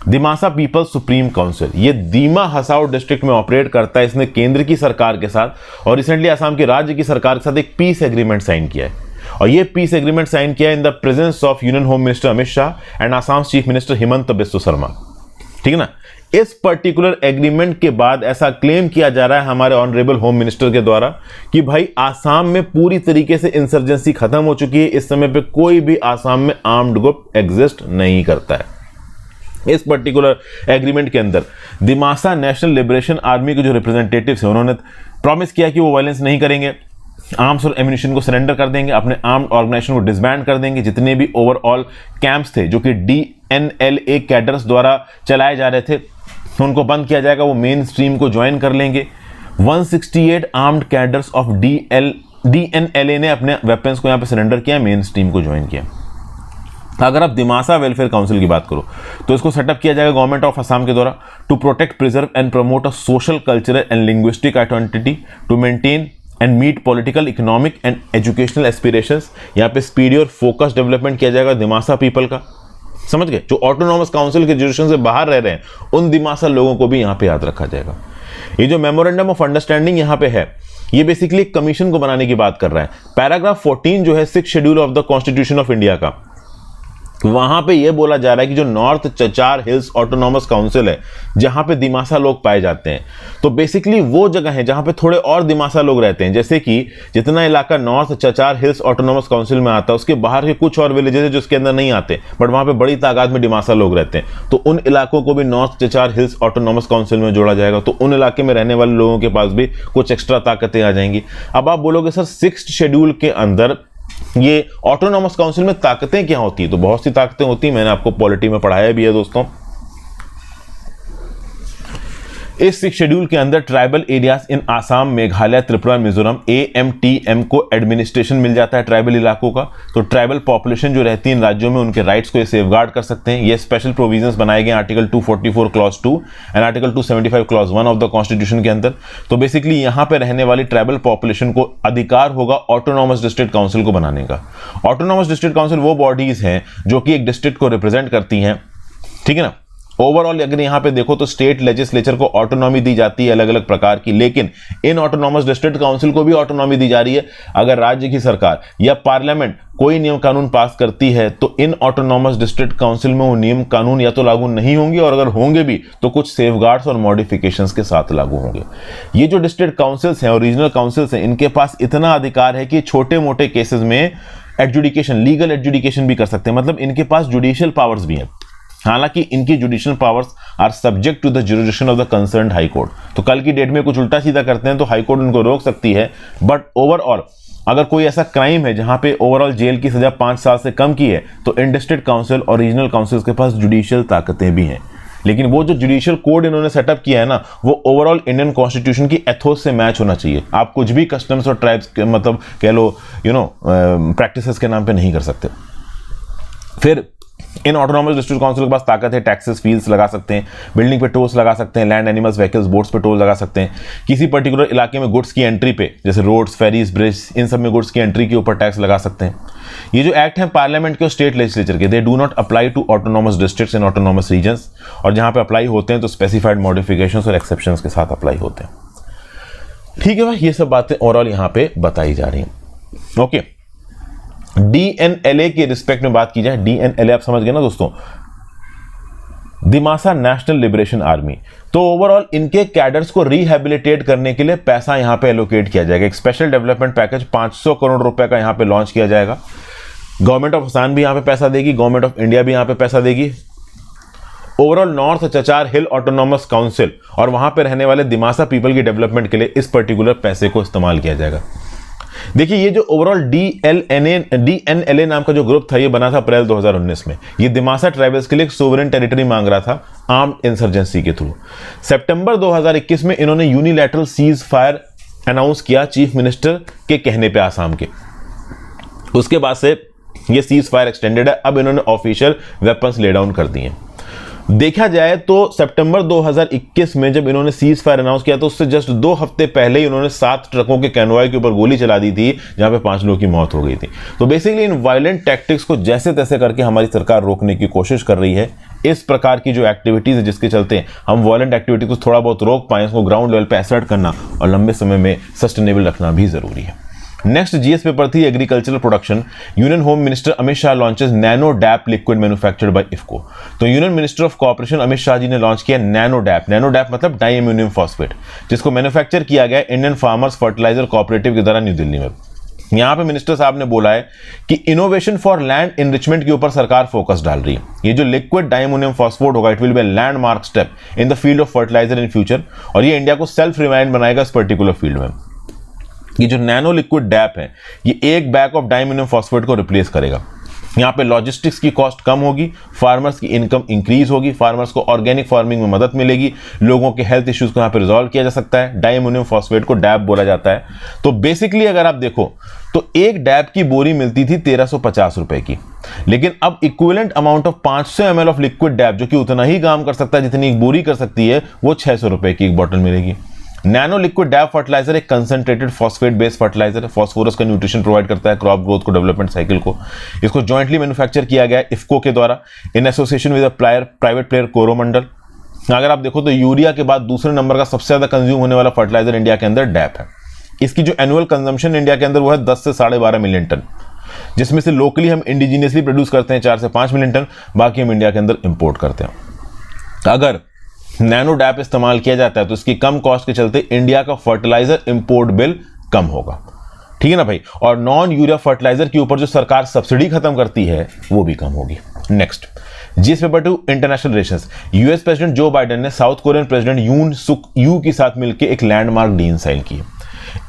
Dimasa people's supreme council. ये दीमा हसाओ डिस्ट्रिक्ट में ऑपरेट करता है। इसने केंद्र की सरकार के साथ और रिसेंटली आसाम के राज्य की सरकार के साथ एक पीस एग्रीमेंट साइन किया है। और ये पीस एग्रीमेंट साइन किया in the presence of union home minister Amit Shah and Assam chief minister Himanta Biswa Sharma. ठीक है ना? इस पर्टिकुलर एग्रीमेंट के बाद ऐसा क्लेम किया जा रहा है हमारे ऑनरेबल होम मिनिस्टर के द्वारा कि भाई आसाम में पूरी तरीके से इंसर्जेंसी खत्म हो चुकी है। इस समय पे कोई भी आसाम में आर्म्ड ग्रुप एग्जिस्ट नहीं करता है। इस पर्टिकुलर एग्रीमेंट के अंदर दिमासा नेशनल लिबरेशन आर्मी के जो रिप्रेजेंटेटिव्स हैं उन्होंने प्रॉमिस किया कि वो वायलेंस नहीं करेंगे, आर्म्स और एम्यूनिशन को सरेंडर कर देंगे, अपने आर्म्ड ऑर्गेनाइजेशन को डिसबैंड कर देंगे। जितने भी ओवरऑल कैंप्स थे जो कि DNLA कैडर्स द्वारा चलाए जा रहे थे उनको बंद किया जाएगा, वो मेन स्ट्रीम को ज्वाइन कर लेंगे। 168 आर्म्ड कैडर्स ऑफ DNLA ने अपने वेपन्स को यहाँ पे सरेंडर किया, मेन स्ट्रीम को ज्वाइन किया। अगर आप दिमासा वेलफेयर काउंसिल की बात करो तो इसको सेटअप किया जाएगा गवर्नमेंट ऑफ असम के द्वारा to protect, preserve and promote a social, cultural and linguistic identity, to maintain and meet political, economic and educational aspirations. यहाँ पे स्पीडी और फोकस डेवलपमेंट किया जाएगा दिमासा पीपल का। समझ गए? जो ऑटोनॉमस काउंसिल के जुरिडिक्शन से बाहर रह रहे हैं उन दिमासा लोगों को भी यहाँ पे याद रखा जाएगा। ये जो मेमोरेंडम ऑफ अंडरस्टैंडिंग यहाँ पे है ये बेसिकली एक कमीशन को बनाने की बात कर रहा है। पैराग्राफ 14 जो है 6th schedule of the constitution of India का, वहां पे ये बोला जा रहा है कि जो नॉर्थ चचार हिल्स ऑटोनॉमस काउंसिल है, जहां पे दिमासा लोग पाए जाते हैं, तो बेसिकली वो जगह है जहां पे थोड़े और दिमासा लोग रहते हैं। जैसे कि जितना इलाका नॉर्थ चचार हिल्स ऑटोनॉमस काउंसिल में आता है, उसके बाहर के कुछ और विलेजेस है जो उसके अंदर नहीं आते, बट वहां पे बड़ी तादाद में दिमासा लोग रहते हैं, तो उन इलाकों को भी नॉर्थ चचार हिल्स ऑटोनॉमस काउंसिल में जोड़ा जाएगा। तो उन इलाके में रहने वाले लोगों के पास भी कुछ एक्स्ट्रा ताकतें आ जाएंगी। अब आप बोलोगे सर 6th शेड्यूल के अंदर ये ऑटोनॉमस काउंसिल में ताकतें क्या होती है? तो बहुत सी ताकतें होती हैं, मैंने आपको पॉलिटी में पढ़ाया भी है दोस्तों। इस 6th शेड्यूल के अंदर tribal areas in Assam, Meghalaya, Tripura, Mizoram AMTM को एडमिनिस्ट्रेशन मिल जाता है ट्राइबल इलाकों का। तो ट्राइबल पॉपुलेशन जो रहती है इन राज्यों में, उनके राइट्स को ये सेफगार्ड कर सकते हैं। ये स्पेशल प्रोविजंस बनाए गए article 244 clause 2 and article 275 clause 1 of the constitution के अंदर। तो बेसिकली यहां पर रहने वाली ट्राइबल पॉपुलेशन को अधिकार होगा ऑटोनॉमस डिस्ट्रिक्ट काउंसिल को बनाने का। ऑटोनॉमस डिस्ट्रिक्ट काउंसिल वो बॉडीज हैं जो कि एक डिस्ट्रिक्ट को रिप्रेजेंट करती हैं, ठीक है ना। ओवरऑल अगर यहां पे देखो तो स्टेट लेजिस्लेचर को ऑटोनॉमी दी जाती है अलग अलग प्रकार की, लेकिन इन ऑटोनॉमस डिस्ट्रिक्ट काउंसिल को भी ऑटोनॉमी दी जा रही है। अगर राज्य की सरकार या पार्लियामेंट कोई नियम कानून पास करती है तो इन ऑटोनॉमस डिस्ट्रिक्ट काउंसिल में वो नियम कानून या तो लागू नहीं होंगे, और अगर होंगे भी तो कुछ सेफगार्ड्स और मॉडिफिकेशंस के साथ लागू होंगे। ये जो डिस्ट्रिक्ट काउंसिल्स हैं और रीजनल काउंसिल्स हैं, इनके पास इतना अधिकार है कि छोटे मोटे केसेस में एडजुडिकेशन, लीगल एडजुडिकेशन भी कर सकते हैं, मतलब इनके पास जुडिशियल पावर्स भी हैं। हालांकि इनकी judicial powers are subject to the jurisdiction of the concerned high court. तो कल की डेट में कुछ उल्टा सीधा करते हैं तो हाई कोर्ट उनको रोक सकती है, बट ओवरऑल अगर कोई ऐसा क्राइम है जहां पे ओवरऑल जेल की सजा 5 साल से कम की है, तो इन डिस्ट्रिक्ट काउंसिल और रीजनल काउंसिल्स के पास जुडिशियल ताकतें भी हैं। लेकिन वो जो जुडिशियल कोड इन्होंने सेटअप किया है ना, वो ओवरऑल इंडियन कॉन्स्टिट्यूशन की एथोस से मैच होना चाहिए। आप कुछ भी कस्टम्स और ट्राइब्स मतलब कह लो प्रैक्टिसेस के नाम पे नहीं कर सकते। फिर इन ऑटोनॉमस डिस्ट्रिक्ट काउंसिल के पास ताकत है, टैक्सेस फीस लगा सकते हैं, बिल्डिंग पे टोल्स लगा सकते हैं, लैंड एनिमल्स व्हीकल्स बोट्स पे टोल लगा सकते हैं, किसी पर्टिकुलर इलाके में गुड्स की एंट्री पे जैसे रोड्स, फेरीज, ब्रिज, इन सब में गुड्स की एंट्री के ऊपर टैक्स लगा सकते हैं। ये जो एक्ट है पार्लियामेंट के और स्टेट लेजिस्लेचर के, they do not apply to autonomous districts in autonomous regions, और जहां पे अप्लाई होते हैं तो स्पेसिफाइड मॉडिफिकेशंस और एक्सेप्शंस के साथ अप्लाई होते हैं। ठीक है भाई, ये सब बातें ओवरऑल यहां पे बताई जा रही हैं। ओके, DNLA के रिस्पेक्ट में बात की जाए, DNLA आप समझ गए ना दोस्तों, दिमासा नेशनल लिबरेशन आर्मी। तो ओवरऑल इनके कैडर्स को रिहेबिलिटेट करने के लिए पैसा यहां पे एलोकेट किया जाएगा। एक स्पेशल डेवलपमेंट पैकेज 500 करोड़ रुपए का यहां पे लॉन्च किया जाएगा। गवर्नमेंट ऑफ आसाम भी यहां पे पैसा देगी, गवर्नमेंट ऑफ इंडिया भी यहां पे पैसा देगी। ओवरऑल नॉर्थ चचार हिल ऑटोनॉमस काउंसिल और वहां पे रहने वाले दिमासा पीपल की डेवलपमेंट के लिए इस पर्टिकुलर पैसे को इस्तेमाल किया जाएगा। देखिए, ये जो ओवरऑल DNLA नाम का जो ग्रुप था, ये बना था अप्रैल 2019 में। ये दिमासा ट्राइबल्स के लिए एक सोवरेन टेरिटरी मांग रहा था आर्म्ड इंसर्जेंसी के थ्रू। सितंबर 2021 में इन्होंने यूनिलैटरल सीज फायर अनाउंस किया चीफ मिनिस्टर के कहने पे आसाम के। उसके बाद से ये सीज फायर एक्सटेंडेड है। अब इन्होंने ऑफिशियल वेपन्स ले डाउन कर दिए। देखा जाए तो सितंबर 2021 में जब इन्होंने सीज फायर अनाउंस किया, तो उससे जस्ट 2 हफ्ते पहले ही इन्होंने 7 ट्रकों के कैनवाय के ऊपर गोली चला दी थी, जहां पे 5 लोगों की मौत हो गई थी। तो बेसिकली इन वायलेंट टैक्टिक्स को जैसे तैसे करके हमारी सरकार रोकने की कोशिश कर रही है। इस प्रकार की जो एक्टिविटीज है जिसके चलते हम वायलेंट एक्टिविटी को थोड़ा बहुत रोक पाए, उसको ग्राउंड लेवल पे असर्ट करना और लंबे समय में सस्टेनेबल रखना भी जरूरी है। नेक्स्ट जीएस पेपर थी agricultural production. Union home minister Amit Shah launches nano DAP liquid manufactured by IFFCO. तो union minister of corporation Amit Shah ji ने लॉन्च किया नैनो डैप। नैनो डैप मतलब डाई अमोनियम फॉस्फेट, जिसको मैन्युफैक्चर किया गया इंडियन फार्मर्स फर्टिलाइजर कोऑपरेटिव के द्वारा न्यू दिल्ली में। यहां पे मिनिस्टर साहब ने बोला है कि इनोवेशन फॉर लैंड इनरिचमेंट के ऊपर सरकार फोकस डाल रही है। ये जो लिक्विड डायमोनियम फॉस्फेट होगा, it will be landmark step in the field of fertiliser in future, और ये इंडिया को सेल्फ रिलायंट बनाएगा इस पर्टिकुलर फील्ड में। ये जो नैनो लिक्विड डैप है, ये 1 बैग ऑफ डायमोनियम फॉस्फेट को रिप्लेस करेगा। यहाँ पे लॉजिस्टिक्स की कॉस्ट कम होगी, फार्मर्स की इनकम इंक्रीज होगी, फार्मर्स को ऑर्गेनिक फार्मिंग में मदद मिलेगी, लोगों के हेल्थ इश्यूज को यहाँ पे रिजॉल्व किया जा सकता है। डायमोनियम फॉस्फेट को डैप बोला जाता है। तो बेसिकली अगर आप देखो तो एक डैप की बोरी मिलती थी 1350 रुपए की, लेकिन अब equivalent amount of 500 ml of liquid DAP, जो कि उतना ही काम कर सकता है जितनी एक बोरी कर सकती है, वो 600 रुपए की एक बॉटल मिलेगी। नैनो लिक्विड डैप फर्टिलाइजर एक कंसंट्रेटेड फॉस्फेट बेस्ड फर्टिलाइजर है। फॉस्फोरस का न्यूट्रिशन प्रोवाइड करता है क्रॉप ग्रोथ को, डेवलपमेंट साइकिल को। इसको जॉइंटली मैन्युफैक्चर किया गया है इफको के द्वारा in association with private player Coromandel. अगर आप देखो तो यूरिया के बाद दूसरे नंबर का सबसे ज्यादा कंज्यूम होने वाला फर्टिलाइजर इंडिया के अंदर डैप है। इसकी जो एनुअल कंजम्पशन इंडिया के अंदर वो है 10 से 12.5 मिलियन टन। जिसमें से लोकली हम इंडिजीनियसली प्रोड्यूस करते हैं 4 से 5 मिलियन टन, बाकी हम इंडिया के अंदर इंपोर्ट करते हैं। अगर नैनो डैप इस्तेमाल किया जाता है तो इसकी कम कॉस्ट के चलते इंडिया का फर्टिलाइजर इंपोर्ट बिल कम होगा, ठीक है ना भाई। और नॉन यूरिया फर्टिलाइजर के ऊपर जो सरकार सब्सिडी खत्म करती है वो भी कम होगी। Next, GS paper 2 international relations. US president Joe Biden ने साउथ कोरियन प्रेसिडेंट यून सुक यू के साथ मिलकर एक लैंडमार्क डील साइन की।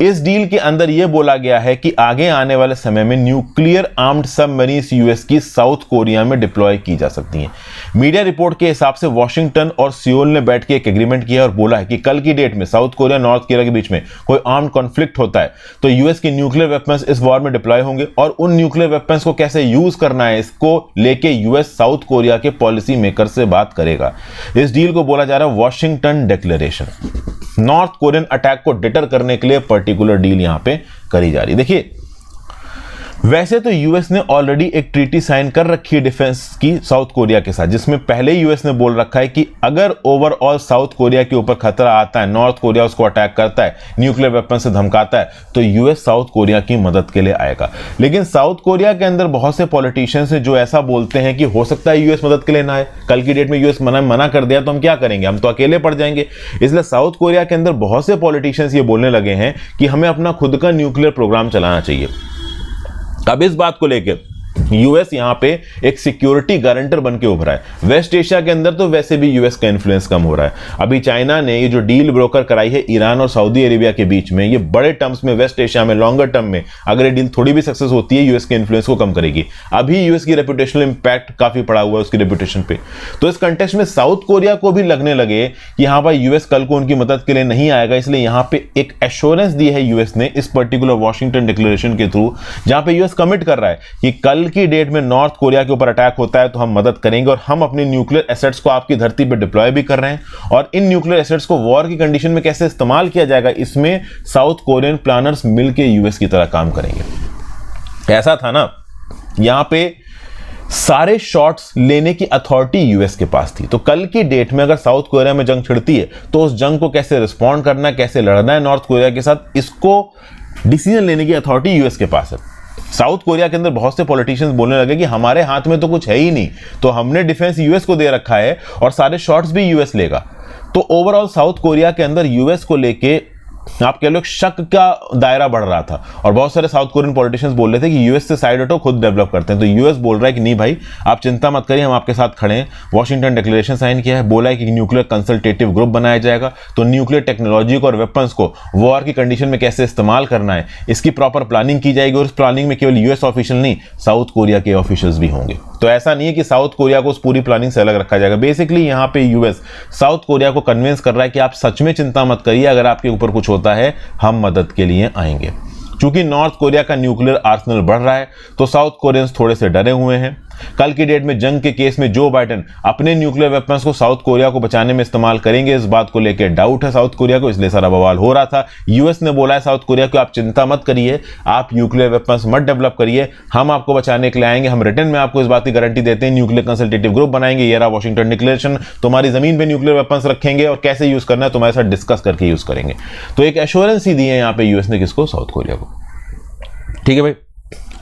इस डील के अंदर यह बोला गया है कि आगे आने वाले समय में न्यूक्लियर आर्म्ड सबमरीन्स यूएस की साउथ कोरिया में डिप्लॉय की जा सकती हैं। मीडिया रिपोर्ट के हिसाब से वॉशिंगटन और सियोल ने बैठ के एक एग्रीमेंट किया और बोला है कि कल की डेट में साउथ कोरिया नॉर्थ कोरिया के बीच में कोई आर्म्ड कॉन्फ्लिक्ट होता है तो यूएस के न्यूक्लियर वेपन्स इस वॉर में डिप्लॉय होंगे, और उन न्यूक्लियर वेपन्स को कैसे यूज करना है इसको लेके यूएस साउथ कोरिया के पॉलिसी मेकर से बात करेगा। इस डील को बोला जा रहा है Washington declaration. North Korean attack को डिटर करने के लिए पर्टिकुलर डील यहां पे करी जा रही है। देखिए, वैसे तो यूएस ने ऑलरेडी एक ट्रीटी साइन कर रखी है डिफेंस की साउथ कोरिया के साथ, जिसमें पहले यूएस ने बोल रखा है कि अगर ओवरऑल साउथ कोरिया के ऊपर खतरा आता है, नॉर्थ कोरिया उसको अटैक करता है, न्यूक्लियर वेपन से धमकाता है, तो यूएस साउथ कोरिया की मदद के लिए आएगा। लेकिन साउथ कोरिया के अंदर बहुत से पॉलिटिशियंस हैं जो ऐसा बोलते हैं कि हो सकता है यूएस मदद के लिए ना आए, कल की डेट में यूएस मना कर दिया तो हम क्या करेंगे, हम तो अकेले पड़ जाएंगे। इसलिए साउथ कोरिया के अंदर बहुत से पॉलिटिशियंस ये बोलने लगे हैं कि हमें अपना खुद का न्यूक्लियर प्रोग्राम चलाना चाहिए। अब इस बात को लेकर यूएस यहां पे एक सिक्योरिटी गारंटर बन के उभरा है। वेस्ट एशिया के अंदर तो वैसे भी यूएस का इन्फ्लुएंस कम हो रहा है। अभी चाइना ने ये जो डील ब्रोकर कराई है ईरान और सऊदी अरेबिया के बीच में, ये बड़े टर्म्स में वेस्ट एशिया में लॉन्गर टर्म में अगर ये डील थोड़ी भी सक्सेस होती है यूएस के इन्फ्लुएंस को कम करेगी। अभी यूएस की रेपुटेशनल इंपैक्ट काफी पड़ा हुआ है उसकी रेपुटेशन पे। तो इस कंटेक्स्ट में साउथ कोरिया को भी लगने लगे कि यहां पर यूएस कल को उनकी मदद के लिए नहीं आएगा, इसलिए यहां पे एक एश्योरेंस दी है यूएस ने इस पर्टिकुलर वॉशिंगटन डिक्लेरेशन के थ्रू, जहां पे यूएस कमिट कर रहा है कि कल की डेट में नॉर्थ कोरिया के ऊपर अटैक होता है तो हम मदद करेंगे, और हम अपने न्यूक्लियर एसेट्स को आपकी धरती पर डिप्लॉय भी कर रहे हैं, और इन न्यूक्लियर एसेट्स को वॉर की कंडीशन में कैसे इस्तेमाल किया जाएगा इसमें साउथ कोरियन प्लानर्स मिलकर यूएस की तरह काम करेंगे। ऐसा था ना, यहां पे सारे शॉट्स लेने की अथॉरिटी यूएस के पास थी। तो कल की डेट में अगर साउथ कोरिया में जंग छिड़ती है तो उस जंग को कैसे रिस्पॉन्ड करना है, कैसे लड़ना है नॉर्थ कोरिया के साथ, इसको डिसीजन लेने की अथॉरिटी यूएस के पास है। साउथ कोरिया के अंदर बहुत से पॉलिटिशियंस बोलने लगे कि हमारे हाथ में तो कुछ है ही नहीं, तो हमने डिफेंस यूएस को दे रखा है और सारे शॉट्स भी यूएस लेगा। तो ओवरऑल साउथ कोरिया के अंदर यूएस को लेके आप कह लो शक का दायरा बढ़ रहा था, और बहुत सारे साउथ कोरियन पॉलिटिशियंस बोल रहे थे कि यूएस से साइड हटो, खुद डेवलप करते हैं। तो यूएस बोल रहा है कि नहीं भाई, आप चिंता मत करिए, हम आपके साथ खड़े हैं। वॉशिंगटन डिक्लेरेशन साइन किया है, बोला है कि न्यूक्लियर कंसल्टेटिव ग्रुप बनाया जाएगा, तो न्यूक्लियर टेक्नोलॉजी को और वेपन्स को वॉर की कंडीशन में कैसे इस्तेमाल करना है इसकी प्रॉपर प्लानिंग की जाएगी, और इस प्लानिंग में केवल यूएस ऑफिशियल नहीं, साउथ कोरिया के ऑफिशियल्स भी होंगे। तो ऐसा नहीं है कि साउथ कोरिया को उस पूरी प्लानिंग से अलग रखा जाएगा। बेसिकली यहां पे यूएस साउथ कोरिया को कन्विंस कर रहा है कि आप सच में चिंता मत करिए, अगर आपके ऊपर कुछ होता है हम मदद के लिए आएंगे। क्योंकि नॉर्थ कोरिया का न्यूक्लियर आर्सेनल बढ़ रहा है तो साउथ कोरियंस थोड़े से डरे हुए हैं। कल की डेट में जंग के केस में जो बाइडेन अपने न्यूक्लियर वेपन्स को साउथ कोरिया को बचाने में इस्तेमाल करेंगे, इस बात को लेकर डाउट है साउथ कोरिया को, इसलिए सारा बवाल हो रहा था। यूएस ने बोला है साउथ कोरिया को आप चिंता मत करिए, आप न्यूक्लियर वेपन्स मत डेवलप करिए, हम आपको बचाने के लिए आएंगे, हम रिटर्न में आपको इस बात की गारंटी देते हैं, न्यूक्लियर कंसल्टेटिव ग्रुप बनाएंगे, ये रहा वॉशिंगटन डिक्लेरेशन, तुम्हारी जमीन पे न्यूक्लियर वेपन्स रखेंगे और कैसे यूज करना है तुम्हारे साथ डिस्कस करके यूज करेंगे। तो एक एश्योरेंस ही दी है यहाँ पे यूएस ने किसको, साउथ कोरिया को। ठीक है भाई,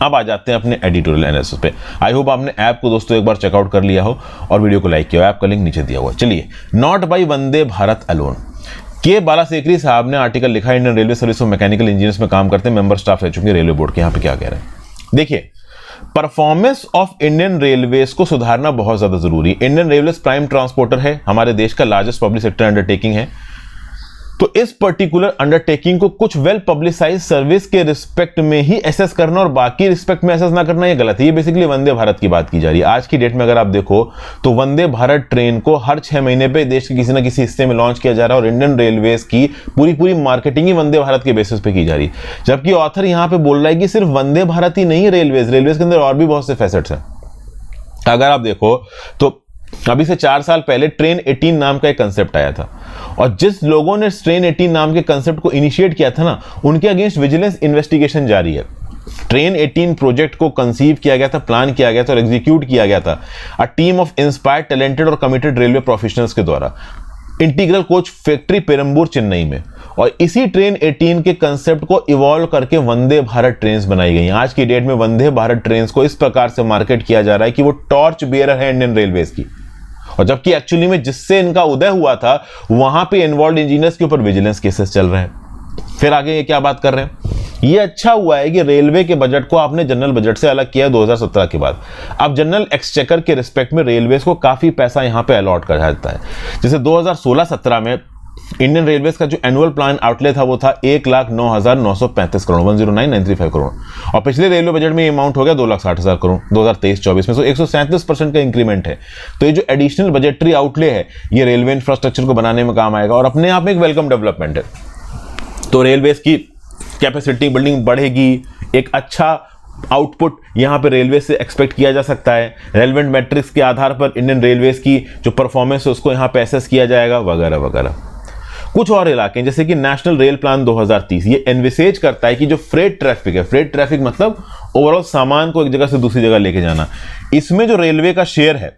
अब आ जाते हैं अपने एडिटोरियल एनालिसिस पे। आई होप आपने ऐप को दोस्तों एक बार चेकआउट कर लिया हो और वीडियो को लाइक किया हो, ऐप का लिंक नीचे दिया हुआ है। चलिए, not by Vande Bharat alone, K Balasekari साहब ने आर्टिकल लिखा है, इंडियन रेलवे सर्विस में मैकेनिकल इंजीनियर्स में काम करते हैं, मेंबर स्टाफ रह चुके रेलवे बोर्ड के। यहाँ पे क्या कह रहे हैं देखिए, परफॉर्मेंस ऑफ इंडियन रेलवेज को सुधारना बहुत ज्यादा जरूरी है। इंडियन रेलवेज प्राइम ट्रांसपोर्टर है, हमारे देश का लार्जेस्ट पब्लिक सेक्टर अंडरटेकिंग है। तो इस पर्टिकुलर अंडरटेकिंग को कुछ वेल पब्लिसाइज सर्विस के रिस्पेक्ट में ही एसेस करना और बाकी रिस्पेक्ट में एसेस ना करना ये गलत है। ये बेसिकली वंदे भारत की बात की जा रही है। आज की डेट में अगर आप देखो तो वंदे भारत ट्रेन को हर 6 महीने पे देश के किसी ना किसी हिस्से में लॉन्च किया जा रहा है, और इंडियन रेलवेज की पूरी मार्केटिंग ही वंदे भारत के बेसिस पे की जा रही है। जबकि ऑथर यहां पे बोल रहा है कि सिर्फ वंदे भारत ही नहीं, रेलवेज के अंदर और भी बहुत से फैसेट्स हैं। अगर आप देखो तो अभी से 4 साल पहले ट्रेन 18 नाम का एक कंसेप्ट आया था, और जिस लोगों ने ट्रेन 18 नाम के कंसेप्ट को इनिशिएट किया था ना, उनके अगेंस्ट विजिलेंस इन्वेस्टिगेशन जारी है। ट्रेन 18 प्रोजेक्ट को कंसीव किया गया था, प्लान किया गया था और एग्जीक्यूट किया गया था a team of inspired, talented और कमिटेड रेलवे प्रोफेशनल्स के द्वारा। Integral coach factory Perambur Chennai में, और इसी ट्रेन 18 के कंसेप्ट को इवॉल्व करके वंदे भारत ट्रेन्स बनाई गई। आज की डेट में वंदे भारत ट्रेन्स को इस प्रकार से मार्केट किया जा रहा है कि वो टॉर्च बेयरर है इंडियन रेलवेज की, और जबकि एक्चुअली में जिससे इनका उदय हुआ था वहां पे इन्वॉल्व इंजीनियर्स के ऊपर विजिलेंस केसेस चल रहे हैं। फिर आगे ये क्या बात कर रहे हैं, ये अच्छा हुआ है कि रेलवे के बजट को आपने जनरल बजट से अलग किया 2017 के बाद। अब जनरल एक्सचेकर के रिस्पेक्ट में रेलवेज को काफी पैसा यहां पे अलॉट कर जाता है। जैसे 2016-17 में इंडियन रेलवेज का जो एनुअल प्लान आउटले था वो था 1,09,935 करोड़, 109,935 करोड़, और पिछले रेलवे बजट में ये अमाउंट हो गया 2,60,000 करोड़ 2023-24 में। 137% का इंक्रीमेंट है। तो ये जो एडिशनल बजटरी आउटले है ये रेलवे इंफ्रास्ट्रक्चर को बनाने में काम आएगा और अपने आप में एक वेलकम डेवलपमेंट है। तो रेलवेज की कैपेसिटी बिल्डिंग बढ़ेगी, एक अच्छा आउटपुट यहां पे रेलवे से एक्सपेक्ट किया जा सकता है। रेलेवेंट मैट्रिक्स के आधार पर इंडियन रेलवेज की जो परफॉर्मेंस है उसको यहां पे एसेस किया जाएगा वगैरह वगैरह। कुछ और इलाके जैसे कि नेशनल रेल प्लान 2030 ये एनविसेज करता है कि जो फ्रेट ट्रैफिक है, फ्रेट ट्रैफिक मतलब ओवरऑल सामान को एक जगह से दूसरी जगह लेके जाना, इसमें जो रेलवे का शेयर है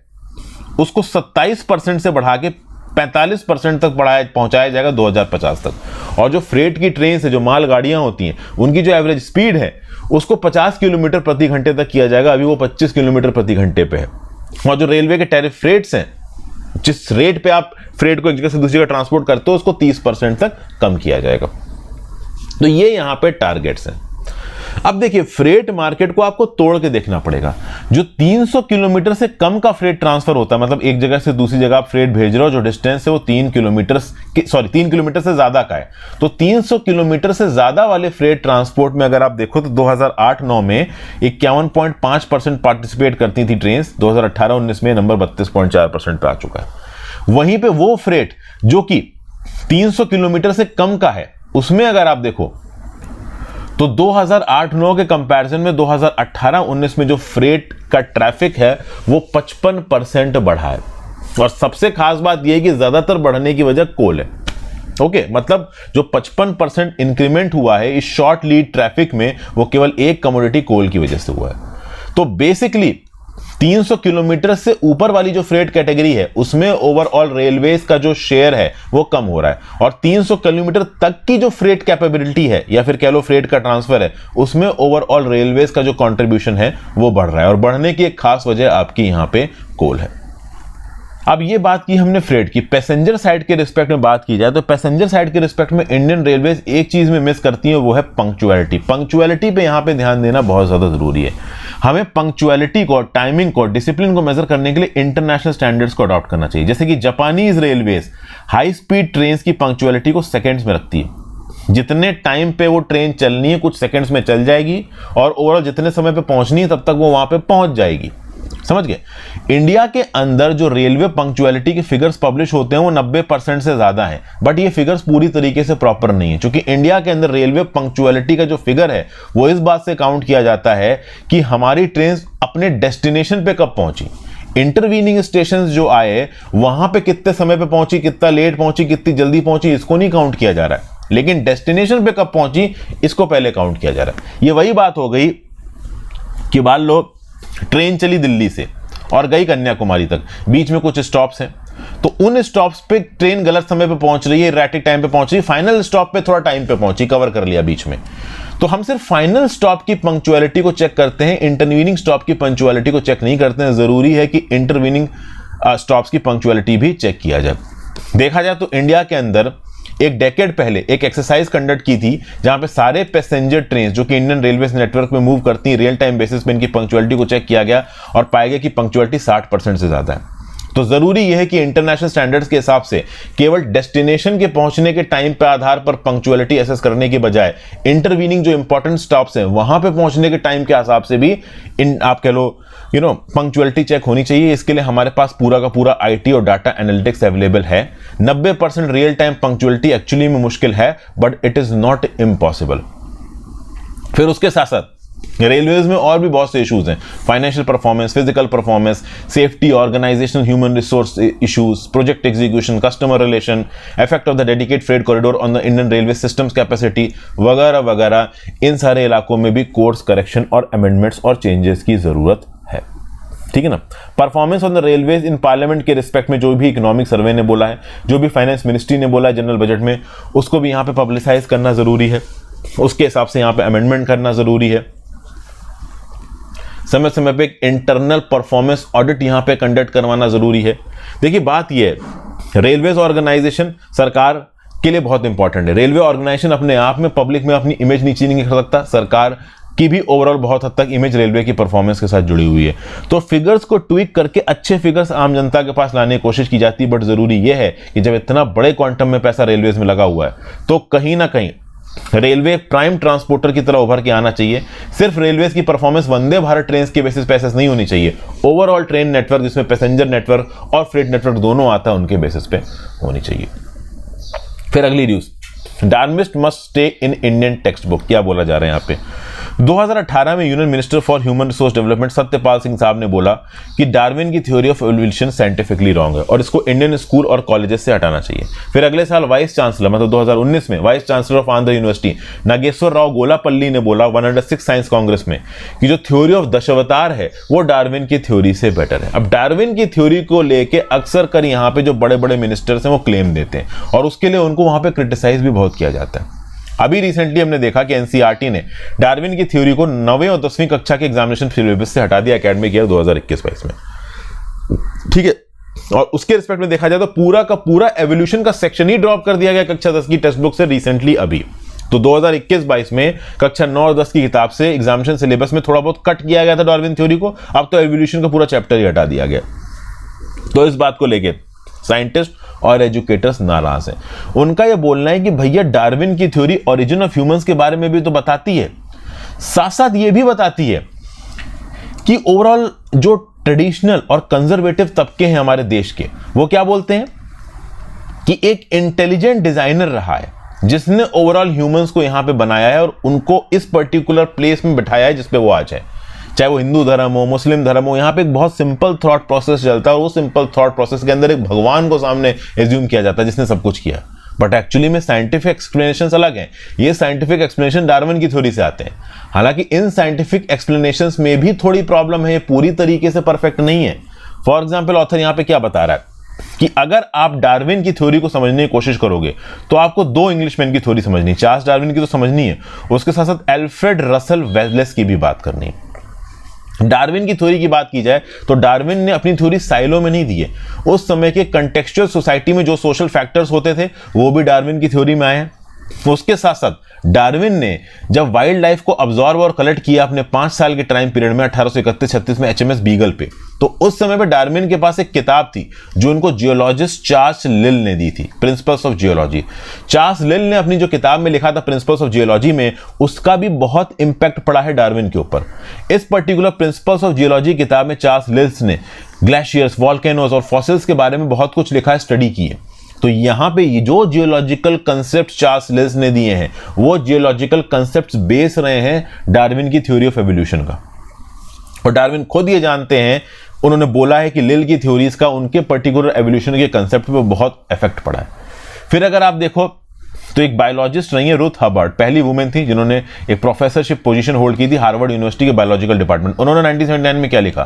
उसको 27% से बढ़ा के 45% तक पहुंचाया जाएगा 2050 तक। और जो फ्रेट की ट्रेन से जो माल गाड़ियां होती हैं उनकी जो एवरेज स्पीड है उसको 50 किलोमीटर प्रति घंटे तक किया जाएगा, अभी वो 25 किलोमीटर प्रति घंटे पे है। और जो रेलवे के टैरिफ फ्रेट्स हैं, जिस रेट पे आप फ्रेट को एक जगह से दूसरी जगह ट्रांसपोर्ट करते हो उसको 30% तक कम किया जाएगा। तो ये यहां पे टारगेट्स हैं। अब देखिए फ्रेट मार्केट को आपको तोड़ के देखना पड़ेगा। जो 300 किलोमीटर से कम का फ्रेट ट्रांसफर होता है, मतलब एक जगह से दूसरी जगह आप फ्रेट भेज रहे हो, जो डिस्टेंस है वो 3 किलोमीटर से ज्यादा का है, तो 300 किलोमीटर से ज्यादा वाले फ्रेट ट्रांसपोर्ट में अगर आप देखो तो 2008-9 में 51.5% पार्टिसिपेट करती थी ट्रेन, 2018-19 में नंबर 32.4% पे आ चुका है। वहीं पे वो फ्रेट जो कि 300 किलोमीटर से कम का है उसमें अगर आप देखो तो 2008-9 के कंपैरिजन में 2018-19 में जो फ्रेट का ट्रैफिक है वो 55% बढ़ा है। और सबसे खास बात यह है कि ज्यादातर बढ़ने की वजह कोल है। ओके, मतलब जो 55% इंक्रीमेंट हुआ है इस शॉर्ट लीड ट्रैफिक में वो केवल एक कमोडिटी कोल की वजह से हुआ है। तो बेसिकली 300 किलोमीटर से ऊपर वाली जो फ्रेट कैटेगरी है उसमें ओवरऑल रेलवेज का जो शेयर है वो कम हो रहा है, और 300 किलोमीटर तक की जो फ्रेट कैपेबिलिटी है या फिर कह लो फ्रेट का ट्रांसफर है उसमें ओवरऑल रेलवेज का जो कंट्रीब्यूशन है वो बढ़ रहा है। और बढ़ने की एक खास वजह आपकी यहां पे कोल है। अब ये बात की हमने फ्रेट की। पैसेंजर साइड के रिस्पेक्ट में बात की जाए तो पैसेंजर साइड के रिस्पेक्ट में इंडियन रेलवेज एक चीज में मिस करती है, वो है पंक्चुअलिटी। पंक्चुअलिटी पे यहां पे ध्यान देना बहुत ज्यादा जरूरी है। हमें पंक्चुअलिटी को, टाइमिंग को, डिसिप्लिन को मेजर करने के लिए इंटरनेशनल स्टैंडर्ड्स को अडॉप्ट करना चाहिए। जैसे कि Japanese railways high speed train की पंक्चुअलिटी को सेकेंड्स में रखती है। जितने टाइम पे वो ट्रेन चलनी है कुछ सेकेंड्स में चल जाएगी, और ओवरऑल जितने समय पे पहुंचनी है तब तक वो वहां पे पहुंच जाएगी। समझ गए? इंडिया के अंदर जो रेलवे पंक्चुअलिटी के फिगर्स पब्लिश होते हैं वो 90% से ज्यादा है, बट ये फिगर्स पूरी तरीके से प्रॉपर नहीं है, क्योंकि इंडिया के अंदर रेलवे पंक्चुअलिटी का जो फिगर है वो इस बात से काउंट किया जाता है कि हमारी ट्रेन अपने डेस्टिनेशन पे कब पहुंची। इंटरवीनिंग स्टेशंस जो आए वहां पे कितने समय पे पहुंची, कितना लेट पहुंची, कितनी जल्दी पहुंची, इसको नहीं काउंट किया जा रहा है, लेकिन डेस्टिनेशन पे कब पहुंची इसको पहले काउंट किया जा रहा है। ये वही बात हो गई कि मान लो ट्रेन चली दिल्ली से और गई कन्याकुमारी तक, बीच में कुछ स्टॉप्स हैं, तो उन स्टॉप्स पे ट्रेन गलत समय पे पहुंच रही है, इरैटिक टाइम पे पहुंच रही है, फाइनल स्टॉप पे थोड़ा टाइम पे पहुंची, कवर कर लिया बीच में, तो हम सिर्फ फाइनल स्टॉप की पंक्चुअलिटी को चेक करते हैं, इंटरवीनिंग स्टॉप की पंक्चुअलिटी को चेक नहीं करते हैं। जरूरी है कि इंटरवीनिंग स्टॉप्स की पंक्चुअलिटी भी चेक किया जाए। देखा जाए तो इंडिया के अंदर एक डेकेड पहले एक एक्सरसाइज कंडक्ट की थी जहां पे सारे पैसेंजर ट्रेन जो कि इंडियन रेलवे नेटवर्क में मूव करती हैं रियल टाइम बेसिस पे इनकी पंक्चुअलिटी को चेक किया गया और पाया गया कि पंक्चुअलिटी 60% से ज्यादा है। तो जरूरी यह है कि इंटरनेशनल स्टैंडर्ड्स के हिसाब से केवल डेस्टिनेशन के पहुंचने के टाइम पे आधार पर पंक्चुअलिटी असेस करने के बजाय इंटरवीनिंग जो इंपॉर्टेंट स्टॉप्स हैं वहां पे पहुंचने के टाइम के हिसाब से भी आप कह लो पंक्चुअलिटी चेक होनी चाहिए। इसके लिए हमारे पास पूरा का पूरा आईटी और डाटा एनालिटिक्स अवेलेबल है। 90% रियल टाइम पंक्चुअलिटी एक्चुअली में मुश्किल है, but it is not impossible. फिर उसके साथ साथ रेलवेज में और भी बहुत से इश्यूज हैं, financial performance, physical performance, safety, organisational, human resource issues, project execution, customer relation, effect of the dedicated freight corridor on the Indian railway systems capacity वगैरह वगैरह। इन सारे इलाकों में भी कोर्स करेक्शन और अमेंडमेंट्स और चेंजेस की जरूरत है। ठीक है ना। Performance on the railways in parliament के रिस्पेक्ट में जो भी इकोनॉमिक सर्वे ने बोला है, जो भी फाइनेंस मिनिस्ट्री ने बोला है जनरल बजट में, उसको भी यहाँ पे पब्लिसाइज करना जरूरी है, उसके हिसाब से यहाँ पे अमेंडमेंट करना जरूरी है। समय समय पे एक इंटरनल परफॉर्मेंस ऑडिट यहाँ पे कंडक्ट करवाना जरूरी है। देखिए बात यह है, रेलवेज ऑर्गेनाइजेशन सरकार के लिए बहुत इंपॉर्टेंट है। रेलवे ऑर्गेनाइजेशन अपने आप में पब्लिक में अपनी इमेज नीचे नहीं कर सकता, सरकार की भी ओवरऑल बहुत हद तक इमेज रेलवे की परफॉर्मेंस के साथ जुड़ी हुई है। तो फिगर्स को ट्वीक करके अच्छे फिगर्स आम जनता के पास लाने की कोशिश की जाती है, बट जरूरी यह है कि जब इतना बड़े क्वांटम में पैसा रेलवेज में लगा हुआ है तो कहीं ना कहीं रेलवे प्राइम ट्रांसपोर्टर की तरह उभर के आना चाहिए। सिर्फ रेलवेज की परफॉर्मेंस वंदे भारत ट्रेन के बेसिस पे नहीं होनी चाहिए, ओवरऑल ट्रेन नेटवर्क जिसमें पैसेंजर नेटवर्क और फ्रेट नेटवर्क दोनों आता है उनके बेसिस पे होनी चाहिए। फिर अगली news, Darwinist must stay in Indian text book. क्या बोला जा रहा है यहाँ पे, 2018 में union minister for human resource development Satyapal Singh साहब ने बोला कि डार्विन की theory of evolution scientifically wrong है और इसको इंडियन स्कूल और कॉलेजेस से हटाना चाहिए। फिर अगले साल वाइस चांसलर मतलब 2019 में vice chancellor of Andhra university Nageswara Rao Golapalli ने बोला 106 साइंस कांग्रेस में कि जो थ्योरी ऑफ दशावतार है वो डार्विन की थ्योरी से बेटर है। अब डार्विन की थ्योरी को लेके अक्सर कर यहाँ पे जो बड़े बड़े मिनिस्टर्स हैं वो क्लेम देते हैं और उसके लिए उनको वहां पे क्रिटिसाइज भी बहुत किया जाता है। अभी रिसेंटली हमने देखा कि एनसीईआरटी ने डार्विन की थ्योरी को 9वीं और 10वीं कक्षा के एग्जामिनेशन सिलेबस से हटा दिया एकेडमिक ईयर 2021-22 में, ठीक है। और उसके रिस्पेक्ट में देखा जाए तो पूरा का पूरा एवोल्यूशन का सेक्शन ही ड्रॉप कर दिया गया कक्षा 10 की टेक्स्ट बुक से रिसेंटली अभी। तो 2021-22 में कक्षा 9 और 10 की किताब से एग्जामिनेशन सिलेबस में थोड़ा बहुत कट किया गया था डार्विन थ्योरी को, अब तो एवोल्यूशन का पूरा चैप्टर ही हटा दिया गया। तो इस बात को लेकर साइंटिस्ट और एजुकेटर्स नाराज हैं। उनका यह बोलना है कि भैया डार्विन की थ्योरी ओरिजिन ऑफ ह्यूमंस के बारे में भी तो बताती है, साथ साथ ये भी बताती है कि ओवरऑल जो ट्रेडिशनल और कंजर्वेटिव तबके हैं हमारे देश के, वो क्या बोलते हैं कि एक इंटेलिजेंट डिजाइनर रहा है जिसने ओवरऑल ह्यूमंस को यहां पे बनाया है और उनको इस पर्टिकुलर प्लेस में बिठाया है जिसपे वो आज है। चाहे वो हिंदू धर्म हो, मुस्लिम धर्म हो, यहाँ पे एक बहुत सिंपल थॉट प्रोसेस चलता है और वो सिंपल थॉट प्रोसेस के अंदर एक भगवान को सामने एज्यूम किया जाता है जिसने सब कुछ किया, बट एक्चुअली में साइंटिफिक एक्सप्लेनेशन अलग हैं। ये साइंटिफिक एक्सप्लेनेशन डार्विन की थ्योरी से आते हैं। हालांकि इन साइंटिफिक एक्सप्लेनेशंस में भी थोड़ी प्रॉब्लम है, पूरी तरीके से परफेक्ट नहीं है। फॉर एग्जाम्पल ऑथर यहाँ पे क्या बता रहा है कि अगर आप डार्विन की थ्योरी को समझने की कोशिश करोगे तो आपको दो इंग्लिशमैन की थ्योरी समझनी, चार्ल्स डार्विन की तो समझनी है, उसके साथ साथ एल्फ्रेड रसल वेलेस की भी बात करनी है। डार्विन की थ्योरी की बात की जाए तो डार्विन ने अपनी थ्योरी साइलो में नहीं दी है, उस समय के कंटेक्सचुअल सोसाइटी में जो सोशल फैक्टर्स होते थे वो भी डार्विन की थ्योरी में आए हैं। उसके साथ साथ डार्विन ने जब वाइल्ड लाइफ को ऑब्जर्व और कलेक्ट किया अपने 5 साल के टाइम पीरियड में 1831-36 में एचएमएस बीगल पे, तो उस समय पे डार्विन के पास एक किताब थी जो उनको जियोलॉजिस्ट चार्ल्स लिल ने दी थी, प्रिंसिपल्स ऑफ जियोलॉजी। चार्ल्स लिल ने अपनी जो किताब में लिखा था प्रिंसिपल्स ऑफ जियोलॉजी में, उसका भी बहुत इंपैक्ट पड़ा है डार्विन के ऊपर। इस पर्टिकुलर प्रिंसिपल्स ऑफ जियोलॉजी किताब में चार्ल्स लिल्स ने ग्लेशियर्स, वॉल्केनोज और फॉसिल्स के बारे में बहुत कुछ लिखा है, स्टडी की है। तो यहां पे जो जियोलॉजिकल कंसेप्ट चार्ल्स लिल्स ने दिए हैं वो जियोलॉजिकल कंसेप्ट्स बेस रहे हैं डार्विन की थ्योरी ऑफ एवोल्यूशन का। और डार्विन खुद ये जानते हैं, उन्होंने बोला है कि लिल की थ्योरीज का उनके पर्टिकुलर एवोल्यूशन के कंसेप्ट पे बहुत इफेक्ट पड़ा है। फिर अगर आप देखो तो एक बायोलॉजिस्ट रही है रुथ हबर्ड, पहली वुमेन थी जिन्होंने एक प्रोफेसरशिप पोजीशन होल्ड की थी हार्वर्ड यूनिवर्सिटी के बायोलॉजिकल डिपार्टमेंट। उन्होंने 1979 में क्या लिखा,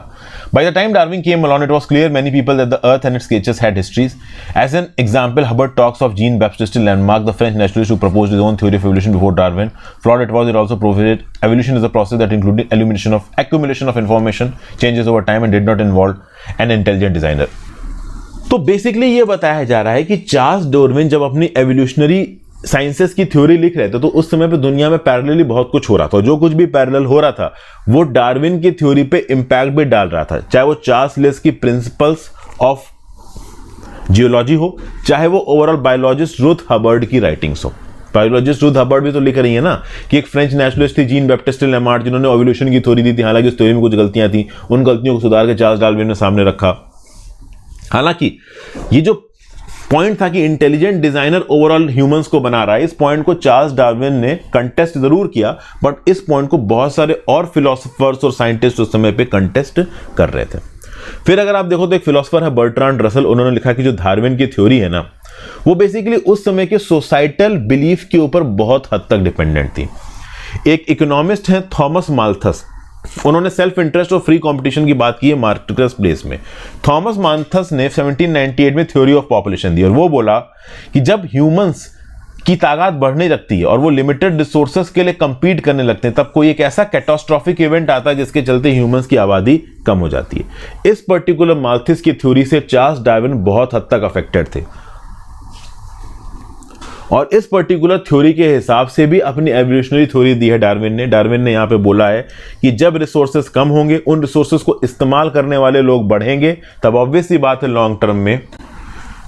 by the time Darwin came along it was clear many people that the earth and its creatures had histories. As an example Hubbard talks of Jean Baptiste Lamarck, the French naturalist who proposed his own theory of evolution before Darwin. Flawed it was, it also provided evolution is a process that included accumulation of information, changes over time and did not involve an intelligent designer। तो basically ये बताया जा रहा है कि Charles Darwin जब अपनी evolutionary sciences की थ्योरी लिख रहे थे तो उस समय पे दुनिया में पैरेलली बहुत कुछ हो रहा था। जो कुछ भी पैरेलल हो रहा था वो डार्विन की थ्योरी पे इंपैक्ट भी डाल रहा था, चाहे वो चार्ल्स लिल्स की प्रिंसिपल्स ऑफ जियोलॉजी हो, चाहे वो ओवरऑल बायोलॉजिस्ट रुथ हबर्ड की राइटिंग्स हो। बायोलॉजिस्ट रुथ हबर्ड भी तो लिख रही है ना कि एक फ्रेंच नेचुरलिस्ट थी जीन बैप्टिस्ट लैमार्क जिन्होंने एवोल्यूशन की थ्योरी दी थी, हालांकि उस थ्योरी में कुछ गलतियां थी, उन गलतियों को सुधार के चार्ल्स डार्विन ने सामने रखा। हालांकि ये जो पॉइंट था कि इंटेलिजेंट डिजाइनर ओवरऑल ह्यूमंस को बना रहा है, इस पॉइंट को चार्ल्स डार्विन ने कंटेस्ट जरूर किया, बट इस पॉइंट को बहुत सारे और फिलोसोफर्स और साइंटिस्ट उस समय पे कंटेस्ट कर रहे थे। फिर अगर आप देखो तो एक फिलोसोफर है बर्ट्रांड रसल, उन्होंने लिखा कि जो डार्विन की थ्योरी है ना वो बेसिकली उस समय के सोसाइटल बिलीफ के ऊपर बहुत हद तक डिपेंडेंट थी। एक इकोनॉमिस्ट है थॉमस माल्थस, उन्होंने सेल्फ इंटरेस्ट और फ्री कंपटीशन की बात की है मार्कस प्लेस में। थॉमस माल्थस ने 1798 में थ्योरी ऑफ पॉपुलेशन दी और वो बोला कि जब ह्यूमंस की ताकत बढ़ने लगती है और वो लिमिटेड रिसोर्सेस के लिए कंपीट करने लगते हैं, तब कोई एक ऐसा कैटास्ट्रोफिक इवेंट आता है जिसके चलते ह्यूमंस की आबादी कम हो जाती है। इस पर्टिकुलर माल्थस की थ्योरी से चार्ल्स डार्विन बहुत हद तक अफेक्टेड थे और इस पर्टिकुलर थ्योरी के हिसाब से भी अपनी एवोल्यूशनरी थ्योरी दी है डार्विन ने यहां पे बोला है कि जब रिसोर्सेस कम होंगे, उन रिसोर्सेस को इस्तेमाल करने वाले लोग बढ़ेंगे, तब ऑब्वियस सी बात है लॉन्ग टर्म में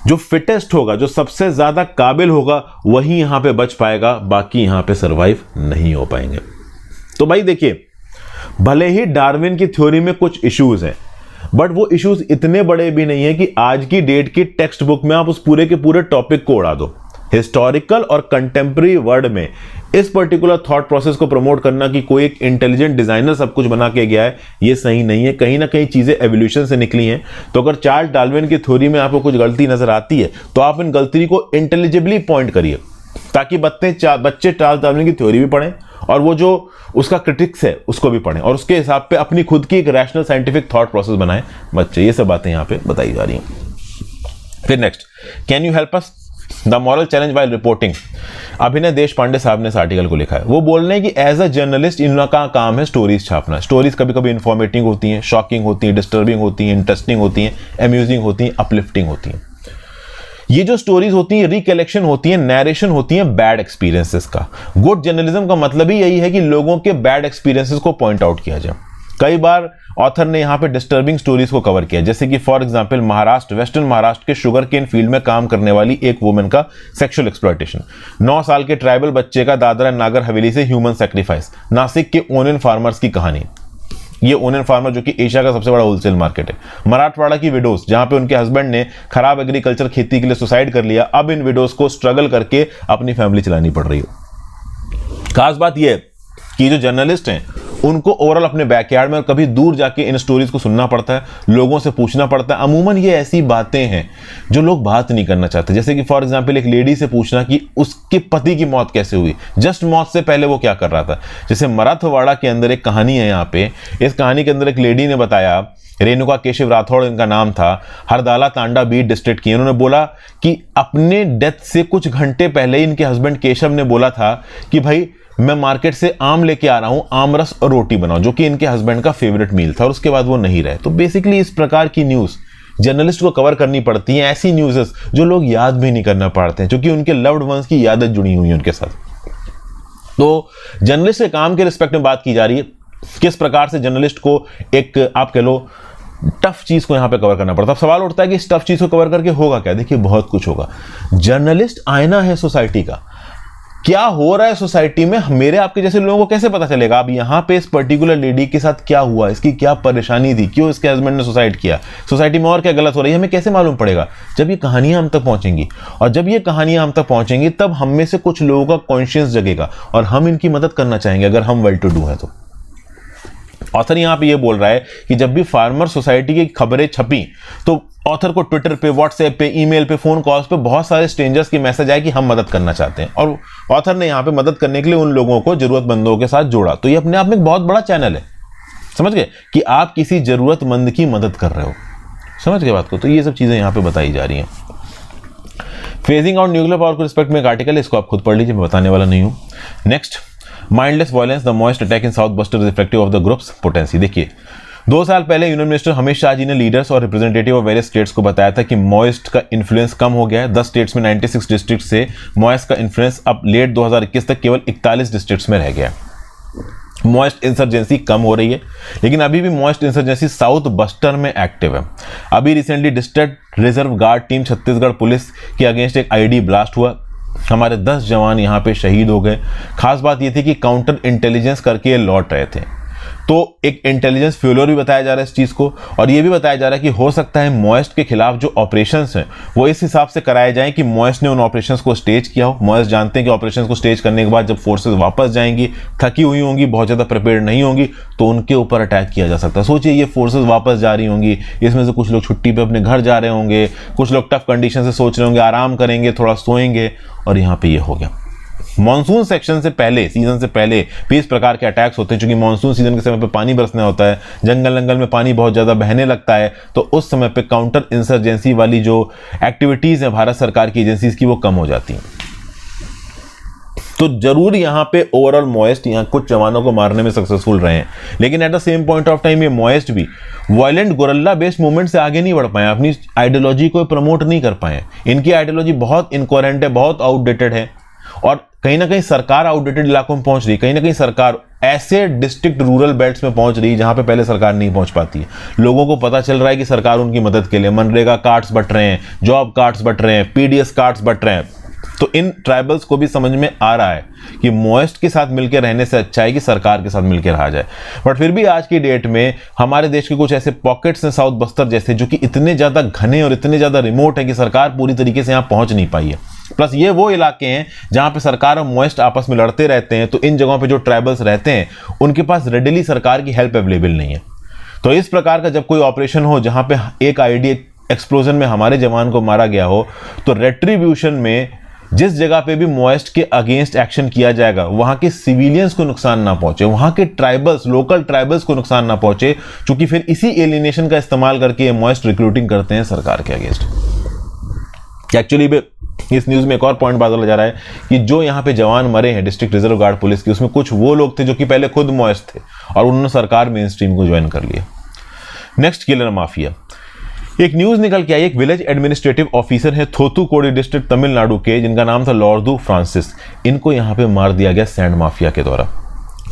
जो फिटेस्ट होगा, जो सबसे ज्यादा काबिल होगा, वही यहां पे बच पाएगा, बाकी यहां पे सरवाइव नहीं हो पाएंगे। तो भाई देखिए, भले ही डार्विन की थ्योरी में कुछ इश्यूज हैं, बट वो इश्यूज इतने बड़े भी नहीं है कि आज की डेट की टेक्स्ट बुक में आप उस पूरे के पूरे टॉपिक को उड़ा दो। हिस्टोरिकल और कंटेम्प्रेरी वर्ल्ड में इस पर्टिकुलर थॉट प्रोसेस को प्रमोट करना कि कोई एक इंटेलिजेंट डिजाइनर सब कुछ बना के गया है, ये सही नहीं है। कहीं ना कहीं चीजें एवोल्यूशन से निकली हैं। तो अगर चार्ल्स डार्विन की थ्योरी में आपको कुछ गलती नजर आती है तो आप इन गलती को इंटेलिजिबली पॉइंट करिए, ताकि बच्चे चार्ल्स डार्विन की थ्योरी भी पढ़ें और वो जो उसका क्रिटिक्स है उसको भी पढ़ें और उसके हिसाब पे अपनी खुद की एक रैशनल साइंटिफिक थॉट प्रोसेस बनाएं बच्चे। ये सब बातें यहाँ पे बताई जा रही हैं। फिर next, can you help us the moral challenge while reporting. अभिनय देशपांडे साहब ने इस आर्टिकल को लिखा है। वो बोल रहे हैं कि एज अ जर्नलिस्ट इनका काम है स्टोरीज छापना। स्टोरीज कभी कभी इंफॉर्मेटिव होती हैं, शॉकिंग होती हैं, डिस्टर्बिंग होती हैं, इंटरेस्टिंग होती हैं, अम्यूजिंग होती हैं, अपलिफ्टिंग होती हैं। ये जो स्टोरीज होती हैं रिकलेक्शन होती है, नैरेशन होती है बैड एक्सपीरियंसेस का। गुड जर्नलिज्म का मतलब ही यही है कि लोगों के बैड एक्सपीरियंसेस को पॉइंट आउट किया जाए। कई बार ऑथर ने यहाँ पे डिस्टर्बिंग स्टोरीज को कवर किया, जैसे कि फॉर एग्जांपल वेस्टर्न महाराष्ट्र के शुगर केन फील्ड में काम करने वाली एक वुमेन का सेक्सुअल एक्सप्लॉयटेशन, 9 साल के ट्राइबल बच्चे का दादरा नागर हवेली से ह्यूमन सैक्रिफाइस, नासिक के ओनियन फार्मर्स की कहानी। ये ओनियन फार्मर जो कि एशिया का सबसे बड़ा होलसेल मार्केट है। मराठवाड़ा की विडोज, जहां पे उनके हस्बैंड ने खराब एग्रीकल्चर खेती के लिए सुसाइड कर लिया, अब इन विडोज को स्ट्रगल करके अपनी फैमिली चलानी पड़ रही है। खास बात यह है कि जो जर्नलिस्ट हैं उनको ओवरऑल अपने बैकयार्ड में कभी दूर जाके इन स्टोरीज को सुनना पड़ता है, लोगों से पूछना पड़ता है। अमूमन ये ऐसी बातें हैं जो लोग बात नहीं करना चाहते, जैसे कि फॉर एग्जांपल एक लेडी से पूछना कि उसके पति की मौत कैसे हुई, जस्ट मौत से पहले वो क्या कर रहा था। जैसे मराठवाड़ा के अंदर एक कहानी है यहाँ पे, इस कहानी के अंदर एक लेडी ने बताया, रेणुका केशव राठौड़ इनका नाम था, हरदाला तांडा बीट डिस्ट्रिक्ट की। उन्होंने बोला कि अपने डेथ से कुछ घंटे पहले इनके हस्बैंड केशव ने बोला था कि भाई मैं मार्केट से आम लेके आ रहा हूं, आम रस और रोटी बनाओ, जो कि इनके हस्बैंड का फेवरेट मील था, और उसके बाद वो नहीं रहे। तो बेसिकली इस प्रकार की न्यूज जर्नलिस्ट को कवर करनी पड़ती हैं, ऐसी न्यूज़ेस जो लोग याद भी नहीं करना पाते हैं, क्योंकि उनके लव्ड वंस की यादें जुड़ी हुई हैं उनके साथ। तो जर्नलिस्ट के काम के रिस्पेक्ट में बात की जा रही है, किस प्रकार से जर्नलिस्ट को एक आप कह लो टफ चीज को यहां पे कवर करना पड़ता है। अब सवाल उठता है कि इस टफ चीज को कवर करके होगा क्या। देखिए बहुत कुछ होगा। जर्नलिस्ट आईना है सोसाइटी का, क्या हो रहा है सोसाइटी में मेरे आपके जैसे लोगों को कैसे पता चलेगा। अब यहाँ पे इस पर्टिकुलर लेडी के साथ क्या हुआ, इसकी क्या परेशानी थी, क्यों इसके हस्बैंड ने सुसाइड किया, सोसाइटी में और क्या गलत हो रही है, हमें कैसे मालूम पड़ेगा। जब ये कहानियां हम तक पहुंचेंगी, और जब ये कहानियां हम तक पहुंचेंगी तब हम में से कुछ लोगों का कॉन्शियस जगेगा और हम इनकी मदद करना चाहेंगे अगर हम वेल टू डू हैं तो। ऑथर यहां पे ये बोल रहा है कि जब भी फार्मर सोसाइटी की खबरें छपी तो ऑथर को ट्विटर पे, व्हाट्सएप पे, ईमेल पे, फोन कॉल्स पे बहुत सारे स्ट्रेंजर्स की मैसेज आए कि हम मदद करना चाहते हैं, और ऑथर ने यहां पे मदद करने के लिए उन लोगों को जरूरतमंदों के साथ जोड़ा। तो ये अपने आप में एक बहुत बड़ा चैनल है, समझ गए, कि आप किसी जरूरतमंद की मदद कर रहे हो, समझ गए बात को। तो ये सब चीजें यहां पे बताई जा रही हैं। फेजिंग आउट न्यूक्लियर पावर के रिस्पेक्ट में एक आर्टिकल है, इसको आप खुद पढ़ लीजिए, मैं बताने वाला नहीं हूं। Next, mindless violence, the moist attack in south buster is reflective of the groups potency. देखिए 2 साल पहले union minister Hamish Shah ji ने लीडर्स और रिप्रेजेंटेटिव ऑफ वेरियस स्टेट्स को बताया था कि मॉइस्ट का इन्फ्लुएंस कम हो गया है। 10 स्टेट्स में 96 डिस्ट्रिक्ट से मॉइस्ट का इन्फ्लुएंस अब लेट 2021 तक केवल 41 डिस्ट्रिक्ट्स में रह गया। मॉइस्ट इंसर्जेंसी कम हो रही है, लेकिन अभी भी मॉइस्ट इंसर्जेंसी साउथ बस्टर में एक्टिव है। अभी recently district reserve guard team Chhattisgarh police के अगेंस्ट एक आईडी ब्लास्ट हुआ, हमारे 10 जवान यहाँ पे शहीद हो गए। खास बात ये थी कि काउंटर इंटेलिजेंस करके लौट रहे थे, तो एक इंटेलिजेंस फेल्योर भी बताया जा रहा है इस चीज को, और ये भी बताया जा रहा है कि हो सकता है मॉइस्ट के खिलाफ जो ऑपरेशंस हैं वो इस हिसाब से कराए जाएं कि मॉइस्ट ने उन ऑपरेशंस को स्टेज किया हो। मॉइस्ट जानते हैं कि ऑपरेशंस को स्टेज करने के बाद जब फोर्सेस वापस जाएंगी, थकी हुई होंगी, बहुत ज़्यादा प्रिपेयर्ड नहीं होंगी, तो उनके ऊपर अटैक किया जा सकता है। सोचिए ये फोर्सेस वापस जा रही होंगी, इसमें से कुछ लोग छुट्टी पर अपने घर जा रहे होंगे, कुछ लोग टफ कंडीशन से सोच रहे होंगे आराम करेंगे, थोड़ा सोएंगे, और यहाँ पर ये हो गया। मानसून सेक्शन से पहले, सीजन से पहले भी इस प्रकार के अटैक्स होते हैं, क्योंकि मानसून सीजन के समय पे पानी बरसने होता है, जंगल में पानी बहुत ज्यादा बहने लगता है, तो उस समय पे काउंटर इंसर्जेंसी वाली जो एक्टिविटीज है भारत सरकार की एजेंसीज की वो कम हो जाती हैं। तो जरूर यहाँ पे ओवरऑल मॉइस्ट यहाँ कुछ जवानों को मारने में सक्सेसफुल रहे हैं, लेकिन at the same point of time ये मॉइस्ट भी वायलेंट गोरिल्ला बेस्ड मूवमेंट से आगे नहीं बढ़ पाए, अपनी आइडियोलॉजी को प्रमोट नहीं कर पाए। इनकी आइडियोलॉजी बहुत इनकोहेरेंट है, बहुत आउटडेटेड है, और कहीं ना कहीं सरकार आउटडेटेड इलाकों में पहुंच रही है। कहीं ना कहीं सरकार ऐसे डिस्ट्रिक्ट रूरल बेल्ट्स में पहुंच रही है जहां पे पहले सरकार नहीं पहुंच पाती है। लोगों को पता चल रहा है कि सरकार उनकी मदद के लिए मनरेगा कार्ड्स बंट रहे हैं, जॉब कार्ड्स बंट रहे हैं, पीडीएस कार्ड्स बंट रहे हैं। तो इन ट्राइबल्स को भी समझ में आ रहा है कि मॉइस्ट के साथ मिलकर रहने से अच्छा है कि सरकार के साथ मिलकर रहा जाए। बट फिर भी आज की डेट में हमारे देश के कुछ ऐसे पॉकेट्स हैं साउथ बस्तर जैसे, जो कि इतने ज्यादा घने और इतने ज्यादा रिमोट है कि सरकार पूरी तरीके से यहां पहुंच नहीं पाई है। प्लस ये वो इलाके हैं जहां पे सरकार और मॉइस्ट आपस में लड़ते रहते हैं, तो इन जगहों पे जो ट्राइबल्स रहते हैं उनके पास रेडिली सरकार की हेल्प अवेलेबल नहीं है। तो इस प्रकार का जब कोई ऑपरेशन हो जहां पे एक आईडी एक्सप्लोजन में हमारे जवान को मारा गया हो, तो रेट्रीब्यूशन में जिस जगह पे भी मॉइस्ट के अगेंस्ट एक्शन किया जाएगा वहां के सिविलियंस को नुकसान ना पहुंचे, वहां के ट्राइबल्स, लोकल ट्राइबल्स को नुकसान ना पहुंचे, क्योंकि फिर इसी एलिनेशन का इस्तेमाल करके ये मॉइस्ट रिक्रूटिंग करते हैं सरकार के अगेंस्ट। एक्चुअली इस न्यूज में एक और पॉइंट बात जा रहा है कि जो यहाँ पे जवान मरे हैं डिस्ट्रिक्ट रिजर्व गार्ड पुलिस की, उसमें कुछ वो लोग थे जो कि पहले खुद मॉइस्ट थे और उन्होंने सरकार मेन स्ट्रीम को ज्वाइन कर लिया। Next, killer mafia. एक न्यूज निकल के आई, एक विलेज एडमिनिस्ट्रेटिव ऑफिसर है थोथुकोडी डिस्ट्रिक्ट तमिलनाडु के, जिनका नाम था लॉर्डू फ्रांसिस। इनको यहाँ पे मार दिया गया सैंड माफिया के द्वारा।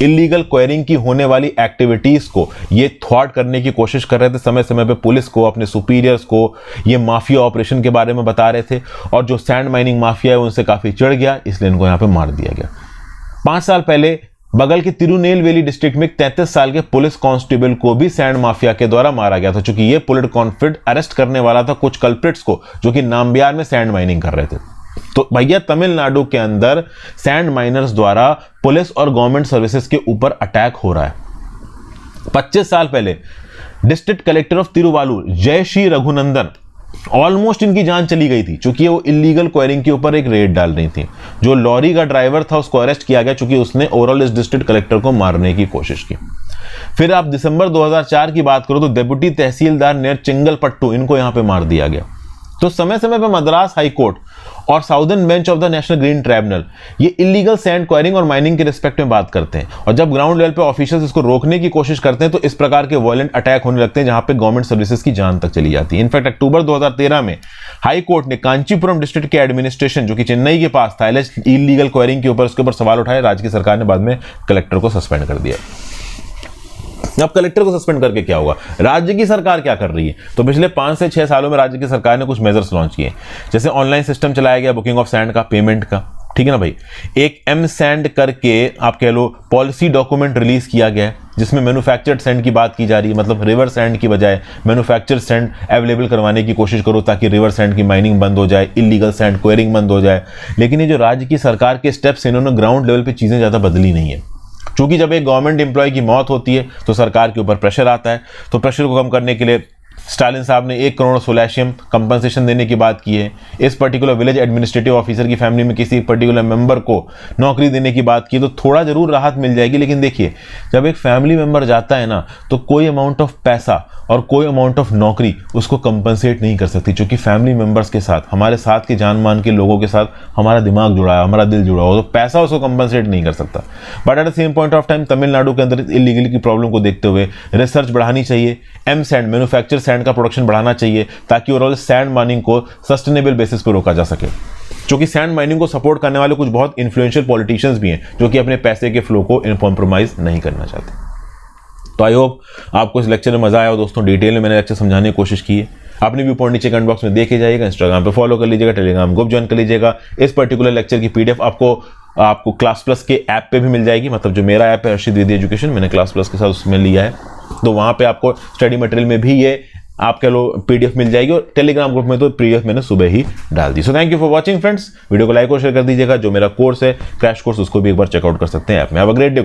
इलीगल क्वायरिंग की होने वाली एक्टिविटीज को ये थ्वार्ट करने की कोशिश कर रहे थे, समय समय पे पुलिस को, अपने सुपीरियर्स को ये माफिया ऑपरेशन के बारे में बता रहे थे, और जो सैंड माइनिंग माफिया है उनसे काफी चढ़ गया, इसलिए इनको यहाँ पे मार दिया गया। 5 साल पहले बगल के तिरुनेलवेली डिस्ट्रिक्ट में 33 साल के पुलिस कांस्टेबल को भी सैंड माफिया के द्वारा मारा गया था, क्योंकि ये पुलिस कॉन्फ्लिक्ट अरेस्ट करने वाला था कुछ कल्प्रिट्स को जो कि नामबियार में सैंड माइनिंग कर रहे थे। तो भैया तमिलनाडु के अंदर सैंड माइनर्स द्वारा पुलिस और गवर्नमेंट सर्विसेज के ऊपर अटैक हो रहा है। 25 साल पहले district collector of Tiruvallur Jayashree Raghunandan, almost इनकी जान चली गई थी, क्योंकि वो इलीगल क्वायरिंग के ऊपर एक रेड डाल रही थी। जो लॉरी का ड्राइवर था उसको अरेस्ट किया गया, क्योंकि उसने ओवरऑल इस डिस्ट्रिक्ट कलेक्टर को मारने की कोशिश की। फिर आप दिसंबर 2004 की बात करो तो डेप्यूटी तहसीलदार नेर चिंगलपट्टू, इनको यहां पे मार दिया गया। तो समय समय पर मद्रास हाई कोर्ट और southern bench of the national green tribunal ये इलीगल सैंड क्वायरिंग और माइनिंग के रिस्पेक्ट में बात करते हैं, और जब ग्राउंड लेवल पे ऑफिशियल्स इसको रोकने की कोशिश करते हैं तो इस प्रकार के वायलेंट अटैक होने लगते हैं जहां पे गवर्नमेंट सर्विसेज की जान तक चली जाती है। इनफैक्ट अक्टूबर 2013 में हाई कोर्ट ने कांचीपुरम डिस्ट्रिक्ट के एडमिनिस्ट्रेशन, जो कि चेन्नई के पास था, इलीगल क्वायरिंग के ऊपर उसके ऊपर सवाल उठाए। राज्य की सरकार ने बाद में कलेक्टर को सस्पेंड कर दिया। अब कलेक्टर को सस्पेंड करके क्या होगा, राज्य की सरकार क्या कर रही है? तो पिछले 5 से 6 सालों में राज्य की सरकार ने कुछ मेजर्स लॉन्च किए, जैसे ऑनलाइन सिस्टम चलाया गया बुकिंग ऑफ सैंड का, पेमेंट का, ठीक है ना भाई। एक एम सैंड करके आप कह लो पॉलिसी डॉक्यूमेंट रिलीज किया गया है, जिसमें मैन्युफैक्चर्ड सैंड की बात की जा रही है, मतलब रिवर सैंड की बजाय मैन्युफैक्चर्ड सैंड अवेलेबल करवाने की कोशिश करो ताकि रिवर सैंड की माइनिंग बंद हो जाए, इलीगल सैंड क्वेयरिंग बंद हो जाए। लेकिन ये जो राज्य की सरकार के स्टेप्स, इन्होंने ग्राउंड लेवल पे चीजें ज्यादा बदली नहीं है, क्योंकि जब एक गवर्नमेंट एम्प्लॉय की मौत होती है तो सरकार के ऊपर प्रेशर आता है। तो प्रेशर को कम करने के लिए स्टालिन साहब ने 1 करोड़ सोलैशियम कंपनसेशन देने की बात की है। इस पर्टिकुलर विलेज एडमिनिस्ट्रेटिव ऑफिसर की फैमिली में किसी पर्टिकुलर मेंबर को नौकरी देने की बात की, तो थोड़ा जरूर राहत मिल जाएगी। लेकिन देखिए, जब एक फैमिली मेंबर जाता है ना, तो कोई अमाउंट ऑफ पैसा और कोई अमाउंट ऑफ नौकरी उसको कंपनसेट नहीं कर सकती, क्योंकि फैमिली मेंबर्स के साथ, हमारे साथ के जान मान के लोगों के साथ हमारा दिमाग जुड़ा है, हमारा दिल जुड़ा हो, तो पैसा उसको कंपनसेट नहीं कर सकता। But at the same point of time Tamil Nadu के अंदर इलीगल की प्रॉब्लम को देखते हुए रिसर्च बढ़ानी चाहिए, एम सैंड मैन्युफैक्चर सैंड का प्रोडक्शन बढ़ाना चाहिए, ताकि ओवरऑल सैंड माइनिंग को सस्टेनेबल बेसिस पर रोका जा सके। क्योंकि सैंड माइनिंग को सपोर्ट करने वाले कुछ बहुत इन्फ्लुएंशियल पॉलिटिशियंस भी हैं जो कि अपने पैसे के फ्लो को कॉम्प्रोमाइज नहीं करना चाहते। तो आई होप आपको इस लेक्चर में मजा आया हो दोस्तों। डिटेल में मैंने लेक्चर समझाने की कोशिश की है। अपने व्यू पॉइंट नीचे कमेंट बॉक्स में देखे जाइएगा, इंस्टाग्राम पे फॉलो कर लीजिएगा, टेलीग्राम ग्रुप ज्वाइन कर लीजिएगा। इस पर्टिकुलर लेक्चर की पीडीएफ आपको क्लास प्लस के ऐप पे भी मिल जाएगी, मतलब जो मेरा ऐप है हर्षित द्विवेदी एजुकेशन, मैंने क्लास प्लस के साथ उसमें लिया है, तो वहां पे आपको स्टडी मटेरियल में भी ये आप कह लो पीडीएफ मिल जाएगी, और टेलीग्राम ग्रुप में तो पीडीएफ मैंने सुबह ही डाल दी। So thank you for watching friends. Video को लाइक और शेयर कर दीजिएगा। जो मेरा कोर्स है क्रैश कोर्स, उसको भी एक बार चेकआउट कर सकते हैं ऐप में। Have a great day.